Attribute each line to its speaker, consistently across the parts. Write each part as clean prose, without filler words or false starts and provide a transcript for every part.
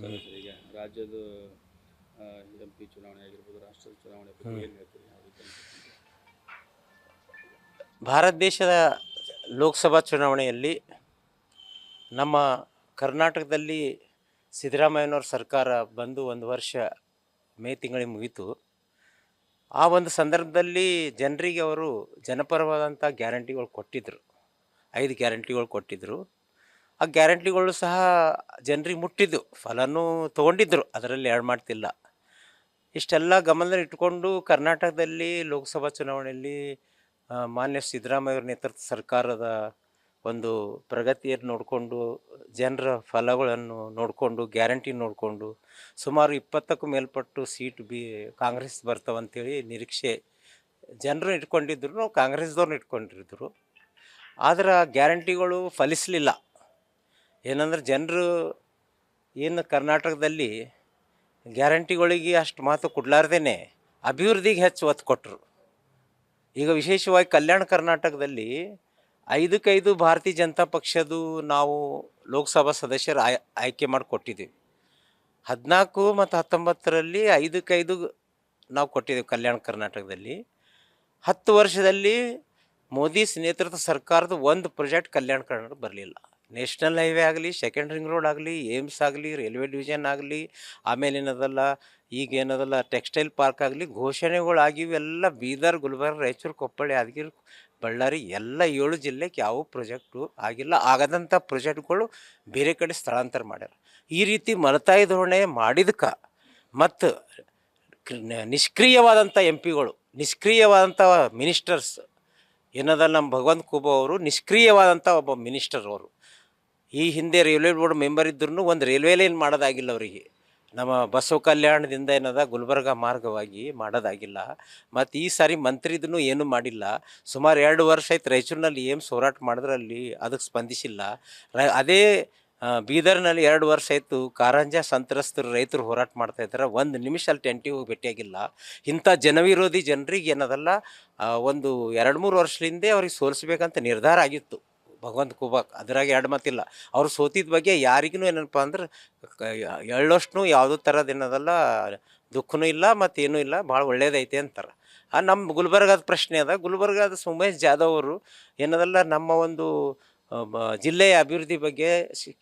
Speaker 1: ಸರಿ ಸರ್, ಈಗ ರಾಜ್ಯದ MP ಚುನಾವಣೆ ಆಗಿರ್ಬೋದು, ರಾಷ್ಟ್ರದ ಚುನಾವಣೆ ಬಗ್ಗೆ ಏನು ಹೇಳ್ತೀರಿ? ಯಾವ ರೀತಿ ಅನ್ಸುತ್ತೆ?
Speaker 2: ಭಾರತ ದೇಶದ ಲೋಕಸಭಾ ಚುನಾವಣೆಯಲ್ಲಿ ನಮ್ಮ ಕರ್ನಾಟಕದಲ್ಲಿ ಸಿದ್ದರಾಮಯ್ಯನವ್ರ ಸರ್ಕಾರ ಬಂದು 1 ವರ್ಷ ಮೇ ತಿಂಗಳಿಗೆ ಮುಗೀತು. ಆ ಒಂದು ಸಂದರ್ಭದಲ್ಲಿ ಜನರಿಗೆ ಅವರು ಜನಪರವಾದಂಥ ಗ್ಯಾರಂಟಿಗಳು ಕೊಟ್ಟಿದ್ದರು. 5 ಗ್ಯಾರಂಟಿಗಳು ಕೊಟ್ಟಿದ್ದರು. ಆ ಗ್ಯಾರಂಟಿಗಳು ಸಹ ಜನರಿಗೆ ಮುಟ್ಟಿದ್ದು, ಫಲನೂ ತೊಗೊಂಡಿದ್ದರು, ಅದರಲ್ಲಿ ಎರಡು ಮಾಡ್ತಿಲ್ಲ. ಇಷ್ಟೆಲ್ಲ ಗಮನದಲ್ಲಿ ಇಟ್ಕೊಂಡು ಕರ್ನಾಟಕದಲ್ಲಿ ಲೋಕಸಭಾ ಚುನಾವಣೆಯಲ್ಲಿ ಮಾನ್ಯ ಸಿದ್ದರಾಮಯ್ಯವ್ರ ನೇತೃತ್ವದ ಸರ್ಕಾರದ ಒಂದು ಪ್ರಗತಿಯನ್ನು ನೋಡಿಕೊಂಡು, ಜನರ ಫಲಗಳನ್ನು ನೋಡಿಕೊಂಡು, ಗ್ಯಾರಂಟಿ ನೋಡಿಕೊಂಡು ಸುಮಾರು 20ಕ್ಕೂ ಮೇಲ್ಪಟ್ಟು ಸೀಟ್ ಕಾಂಗ್ರೆಸ್ ಬರ್ತಾವಂತೇಳಿ ನಿರೀಕ್ಷೆ ಜನರು ಇಟ್ಕೊಂಡಿದ್ರು, ಕಾಂಗ್ರೆಸ್ದವ್ರನ್ನ ಇಟ್ಕೊಂಡಿದ್ರು. ಆದರೆ ಗ್ಯಾರಂಟಿಗಳು ಫಲಿಸಲಿಲ್ಲ. ಏನಂದ್ರೆ ಜನರು ಏನು ಕರ್ನಾಟಕದಲ್ಲಿ ಗ್ಯಾರಂಟಿಗಳಿಗೆ ಅಷ್ಟು ಮಾತು ಕೊಡಲಾರ್ದೇ ಅಭಿವೃದ್ಧಿಗೆ ಹೆಚ್ಚು ಒತ್ತು ಕೊಟ್ಟರು. ಈಗ ವಿಶೇಷವಾಗಿ ಕಲ್ಯಾಣ ಕರ್ನಾಟಕದಲ್ಲಿ 5ಕ್ಕೆ5 ಭಾರತೀಯ ಜನತಾ ಪಕ್ಷದ್ದು ನಾವು ಲೋಕಸಭಾ ಸದಸ್ಯರು ಆಯ್ಕೆ ಮಾಡಿ ಕೊಟ್ಟಿದ್ದೀವಿ. 14 ಮತ್ತು 19ರಲ್ಲಿ 5ಕ್ಕೆ5 ನಾವು ಕೊಟ್ಟಿದ್ದೀವಿ ಕಲ್ಯಾಣ ಕರ್ನಾಟಕದಲ್ಲಿ. 10 ವರ್ಷದಲ್ಲಿ ಮೋದಿ ನೇತೃತ್ವ ಸರ್ಕಾರದ ಒಂದು ಪ್ರಾಜೆಕ್ಟ್ ಕಲ್ಯಾಣ ಕರ್ನಾಟಕ ಬರಲಿಲ್ಲ. ನ್ಯಾಷನಲ್ ಹೈವೇ ಆಗಲಿ, ಸೆಕೆಂಡ್ ರಿಂಗ್ ರೋಡ್ ಆಗಲಿ, ಏಮ್ಸ್ ಆಗಲಿ, ರೈಲ್ವೆ ಡಿವಿಷನ್ ಆಗಲಿ, ಆಮೇಲೆ ಏನದಲ್ಲ ಈಗ ಏನದಲ್ಲ ಟೆಕ್ಸ್ಟೈಲ್ ಪಾರ್ಕ್ ಆಗಲಿ, ಘೋಷಣೆಗಳಾಗಿವೆ ಎಲ್ಲ ಬೀದರ್, ಗುಲ್ಬರ್ಗ, ರಾಯಚೂರು, ಕೊಪ್ಪಳ, ಯಾದಗಿರಿ, ಬಳ್ಳಾರಿ ಎಲ್ಲ 7 ಜಿಲ್ಲೆಗೆ ಯಾವ ಪ್ರಾಜೆಕ್ಟು ಆಗಿಲ್ಲ. ಆಗದಂಥ ಪ್ರಾಜೆಕ್ಟ್ಗಳು ಬೇರೆ ಕಡೆ ಸ್ಥಳಾಂತರ ಮಾಡ್ಯಾರ. ಈ ರೀತಿ ಮಲತಾಯಿ ಧೋರಣೆ ಮಾಡಿದಕ್ಕೆ ಮತ್ತು ನಿಷ್ಕ್ರಿಯವಾದಂಥ MP ಗಳು, ನಿಷ್ಕ್ರಿಯವಾದಂಥ ಮಿನಿಸ್ಟರ್ಸ್ ಏನದಲ್ಲ, ನಮ್ಮ ಭಗವಂತ ಖೂಬ ಅವರು ನಿಷ್ಕ್ರಿಯವಾದಂಥ ಒಬ್ಬ ಮಿನಿಸ್ಟರ್ ಅವರು. ಈ ಹಿಂದೆ ರೈಲ್ವೆ ಬೋರ್ಡ್ ಮೆಂಬರ್ ಇದ್ರೂ ಒಂದು ರೈಲ್ವೆ ಲೈನ್ ಮಾಡೋದಾಗಿಲ್ಲ ಅವರಿಗೆ. ನಮ್ಮ ಬಸವ ಕಲ್ಯಾಣದಿಂದ ಏನದ ಗುಲ್ಬರ್ಗ ಮಾರ್ಗವಾಗಿ ಮಾಡೋದಾಗಿಲ್ಲ. ಮತ್ತು ಈ ಸಾರಿ ಮಂತ್ರಿದೂ ಏನೂ ಮಾಡಿಲ್ಲ. ಸುಮಾರು 2 ವರ್ಷ ಆಯ್ತು ರಾಯಚೂರಿನಲ್ಲಿ ಏಮ್ಸ್ ಹೋರಾಟ ಮಾಡಿದ್ರಲ್ಲಿ ಅದಕ್ಕೆ ಸ್ಪಂದಿಸಿಲ್ಲ. ಅದೇ ಬೀದರ್ನಲ್ಲಿ 2 ವರ್ಷ ಆಯಿತು ಕಾರಂಜ ಸಂತ್ರಸ್ತರು ರೈತರು ಹೋರಾಟ ಮಾಡ್ತಾಯಿದ್ದಾರೆ. 1 ನಿಮಿಷ ಅಲ್ಲಿ ಟೆಂಟಿಗೆ ಹೋಗಿ ಭೇಟಿಯಾಗಿಲ್ಲ. ಇಂಥ ಜನವಿರೋಧಿ ಜನರಿಗೆ ಏನದಲ್ಲ ಒಂದು 2-3 ವರ್ಷದಿಂದ ಅವ್ರಿಗೆ ಸೋಲಿಸ್ಬೇಕಂತ ನಿರ್ಧಾರ ಆಗಿತ್ತು ಭಗವಂತ ಖೂಬಾಕ್. ಅದ್ರಾಗ 2 ಮಾತಿಲ್ಲ. ಅವ್ರು ಸೋತಿದ ಬಗ್ಗೆ ಯಾರಿಗೂ ಏನಪ್ಪ ಅಂದ್ರೆ ಎಳ್ಳಷ್ಟು ಯಾವುದೋ ಥರದ್ದು ಏನದಲ್ಲ ದುಃಖನೂ ಇಲ್ಲ ಮತ್ತೇನೂ ಇಲ್ಲ, ಭಾಳ ಒಳ್ಳೇದೈತೆ ಅಂತಾರೆ. ನಮ್ಮ ಗುಲ್ಬರ್ಗದ ಪ್ರಶ್ನೆ ಅದ. ಗುಲ್ಬರ್ಗದ ಉಮೇಶ್ ಜಾಧವ್ ಅವರು ಏನದಲ್ಲ ನಮ್ಮ ಒಂದು ಜಿಲ್ಲೆಯ ಅಭಿವೃದ್ಧಿ ಬಗ್ಗೆ,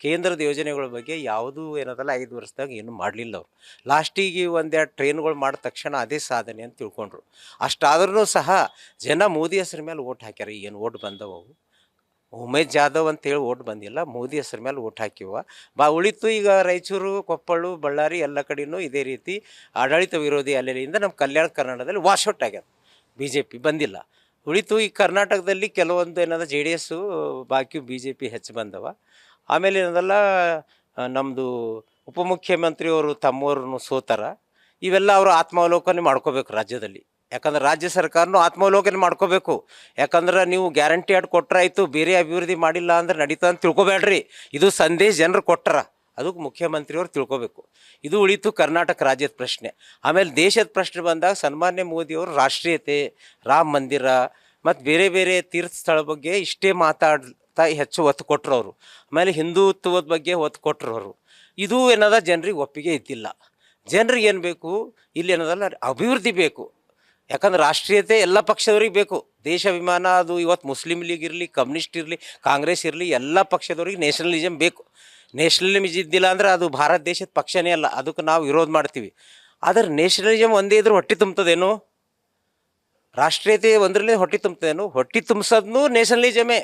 Speaker 2: ಕೇಂದ್ರದ ಯೋಜನೆಗಳ ಬಗ್ಗೆ ಯಾವುದೂ ಏನದಲ್ಲ 5 ವರ್ಷದಾಗ ಏನೂ ಮಾಡಲಿಲ್ಲ ಅವರು. ಲಾಸ್ಟಿಗೆ 1-2 ಟ್ರೈನ್ಗಳು ಮಾಡಿದ ತಕ್ಷಣ ಅದೇ ಸಾಧನೆ ಅಂತ ತಿಳ್ಕೊಂಡ್ರು. ಅಷ್ಟಾದ್ರೂ ಸಹ ಜನ ಮೋದಿ ಹೆಸ್ರ ಮೇಲೆ ಓಟ್ ಹಾಕ್ಯಾರ. ಏನು ಓಟ್ ಬಂದವು ಅವು ಉಮೇಶ್ ಜಾಧವ್ ಅಂತೇಳಿ ಓಟ್ ಬಂದಿಲ್ಲ, ಮೋದಿ ಹೆಸ್ರ ಮೇಲೆ ಓಟ್ ಹಾಕಿವ. ಉಳಿತು ಈಗ ರಾಯಚೂರು, ಕೊಪ್ಪಳ, ಬಳ್ಳಾರಿ ಎಲ್ಲ ಕಡೆಯೂ ಇದೇ ರೀತಿ ಆಡಳಿತ ವಿರೋಧಿ ಅಲೆಯಿಂದ ನಮ್ಮ ಕಲ್ಯಾಣ ಕರ್ನಾಟಕದಲ್ಲಿ ವಾಶೌಟ್ ಆಗ್ಯದ. BJP ಬಂದಿಲ್ಲ. ಉಳಿತು ಈ ಕರ್ನಾಟಕದಲ್ಲಿ ಕೆಲವೊಂದು ಏನದ JDS ಬಾಕಿ BJP ಹೆಚ್ಚು ಬಂದವ. ಆಮೇಲೆ ಏನದಲ್ಲ ನಮ್ಮದು ಉಪಮುಖ್ಯಮಂತ್ರಿಯವರು ತಮ್ಮವ್ರನ್ನು ಸೋತಾರ. ಇವೆಲ್ಲ ಅವರು ಆತ್ಮಾವಲೋಕನೆ ಮಾಡ್ಕೋಬೇಕು ರಾಜ್ಯದಲ್ಲಿ. ಯಾಕಂದ್ರೆ ರಾಜ್ಯ ಸರ್ಕಾರನೂ ಆತ್ಮಾವಲೋಕನೆ ಮಾಡ್ಕೋಬೇಕು. ಯಾಕಂದ್ರೆ ನೀವು ಗ್ಯಾರಂಟಿ ಆಡ್ ಕೊಟ್ಟರಾಯ್ತು, ಬೇರೆ ಅಭಿವೃದ್ಧಿ ಮಾಡಿಲ್ಲ ಅಂದ್ರೆ ನಡೀತಾ ಅಂತ ತಿಳ್ಕೊಬೇಡ್ರಿ. ಇದು ಸಂದೇಶ ಜನರು ಕೊಟ್ಟರ, ಅದಕ್ಕೆ ಮುಖ್ಯಮಂತ್ರಿಯವ್ರು ತಿಳ್ಕೊಬೇಕು. ಇದು ಉಳಿತು ಕರ್ನಾಟಕ ರಾಜ್ಯದ ಪ್ರಶ್ನೆ. ಆಮೇಲೆ ದೇಶದ ಪ್ರಶ್ನೆ ಬಂದಾಗ ಸನ್ಮಾನ್ಯ ಮೋದಿಯವರು ರಾಷ್ಟ್ರೀಯತೆ, ರಾಮ ಮಂದಿರ ಮತ್ತು ಬೇರೆ ಬೇರೆ ತೀರ್ಥ ಸ್ಥಳ ಬಗ್ಗೆ ಇಷ್ಟೇ ಮಾತಾಡ್ತಾ ಹೆಚ್ಚು ಒತ್ತು ಕೊಟ್ಟರು ಅವರು. ಆಮೇಲೆ ಹಿಂದುತ್ವದ ಬಗ್ಗೆ ಒತ್ತು ಕೊಟ್ಟರು ಅವರು. ಇದು ಏನದ ಜನರಿಗೆ ಒಪ್ಪಿಗೆ ಇದ್ದಿಲ್ಲ. ಜನರಿಗೆ ಏನು ಬೇಕು ಇಲ್ಲಿ ಏನದಲ್ಲ ಅಭಿವೃದ್ಧಿ ಬೇಕು. ಯಾಕಂದ್ರೆ ರಾಷ್ಟ್ರೀಯತೆ ಎಲ್ಲ ಪಕ್ಷದವ್ರಿಗೆ ಬೇಕು. ದೇಶ ವಿಮಾನ ಅದು ಇವತ್ತು ಮುಸ್ಲಿಂ ಲೀಗ್ ಇರಲಿ, ಕಮ್ಯುನಿಸ್ಟ್ ಇರಲಿ, ಕಾಂಗ್ರೆಸ್ ಇರಲಿ, ಎಲ್ಲ ಪಕ್ಷದವ್ರಿಗೆ ನ್ಯಾಷನಲಿಸಮ್ ಬೇಕು. ನ್ಯಾಷನಲಿಸಮ್ ಇದ್ದಿಲ್ಲ ಅಂದ್ರೆ ಅದು ಭಾರತ ದೇಶದ ಪಕ್ಷನೇ ಅಲ್ಲ, ಅದಕ್ಕೆ ನಾವು ವಿರೋಧ ಮಾಡ್ತೀವಿ. ಆದರೆ ನ್ಯಾಷನಲಿಸಮ್ ಒಂದೇ ಇದ್ರೂ ಹೊಟ್ಟೆ ತುಂಬ್ತದೇನು? ರಾಷ್ಟ್ರೀಯತೆ ಒಂದರಲ್ಲೇ ಹೊಟ್ಟೆ ತುಂಬ್ತದೇನು? ಹೊಟ್ಟೆ ತುಂಬಿಸೋದ್ನು ನ್ಯಾಷನಲಿಸಮೇ,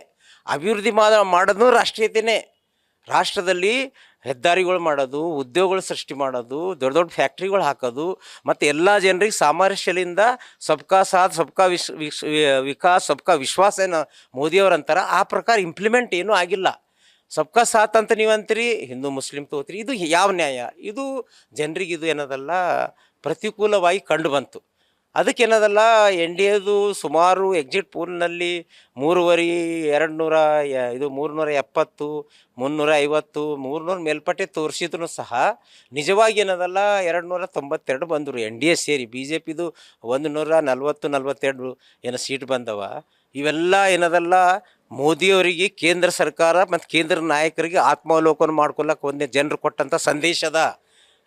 Speaker 2: ಅಭಿವೃದ್ಧಿ ಮಾಡೋದು ರಾಷ್ಟ್ರೀಯತೆಯೇ. ರಾಷ್ಟ್ರದಲ್ಲಿ ಹೆದ್ದಾರಿಗಳು ಮಾಡೋದು, ಉದ್ಯೋಗಗಳು ಸೃಷ್ಟಿ ಮಾಡೋದು, ದೊಡ್ಡ ದೊಡ್ಡ ಫ್ಯಾಕ್ಟ್ರಿಗಳು ಹಾಕೋದು, ಮತ್ತು ಎಲ್ಲ ಜನರಿಗೆ ಸಾಮರಸ್ಯದಿಂದ ಸಬ್ಕಾ ಸಾಥ್ ಸಬ್ಕಾ ವಿಕಾಸ್ ಸಬ್ಕಾ ವಿಶ್ವಾಸ ಏನು ಮೋದಿಯವ್ರಂತಾರೆ, ಆ ಪ್ರಕಾರ ಇಂಪ್ಲಿಮೆಂಟ್ ಏನೂ ಆಗಿಲ್ಲ. ಸಬ್ಕಾ ಸಾಥ್ ಅಂತ ನೀವು ಅಂತೀರಿ, ಹಿಂದೂ ಮುಸ್ಲಿಂ ತಗೋತೀರಿ. ಇದು ಯಾವ ನ್ಯಾಯ? ಇದು ಜನರಿಗೆ ಇದು ಏನದಲ್ಲ ಪ್ರತಿಕೂಲವಾಗಿ ಕಂಡು ಬಂತು. ಅದಕ್ಕೆ ಏನದಲ್ಲ NDAದು ಸುಮಾರು ಎಕ್ಸಿಟ್ ಪೋಲ್ನಲ್ಲಿ 370, 350, 300 ಮೇಲ್ಪಟ್ಟೆ ತೋರಿಸಿದ್ರು ಸಹ ನಿಜವಾಗಿ ಏನದಲ್ಲ 292 ಬಂದರು NDA ಸೇರಿ. BJPದು 140-42 ಏನೋ ಸೀಟ್ ಬಂದವ. ಇವೆಲ್ಲ ಏನದಲ್ಲ ಮೋದಿಯವರಿಗೆ ಕೇಂದ್ರ ಸರ್ಕಾರ ಮತ್ತು ಕೇಂದ್ರ ನಾಯಕರಿಗೆ ಆತ್ಮಾವಲೋಕನ ಮಾಡ್ಕೊಳಕ್ಕೆ ಒಂದೇ ಜನರು ಕೊಟ್ಟಂಥ ಸಂದೇಶದ.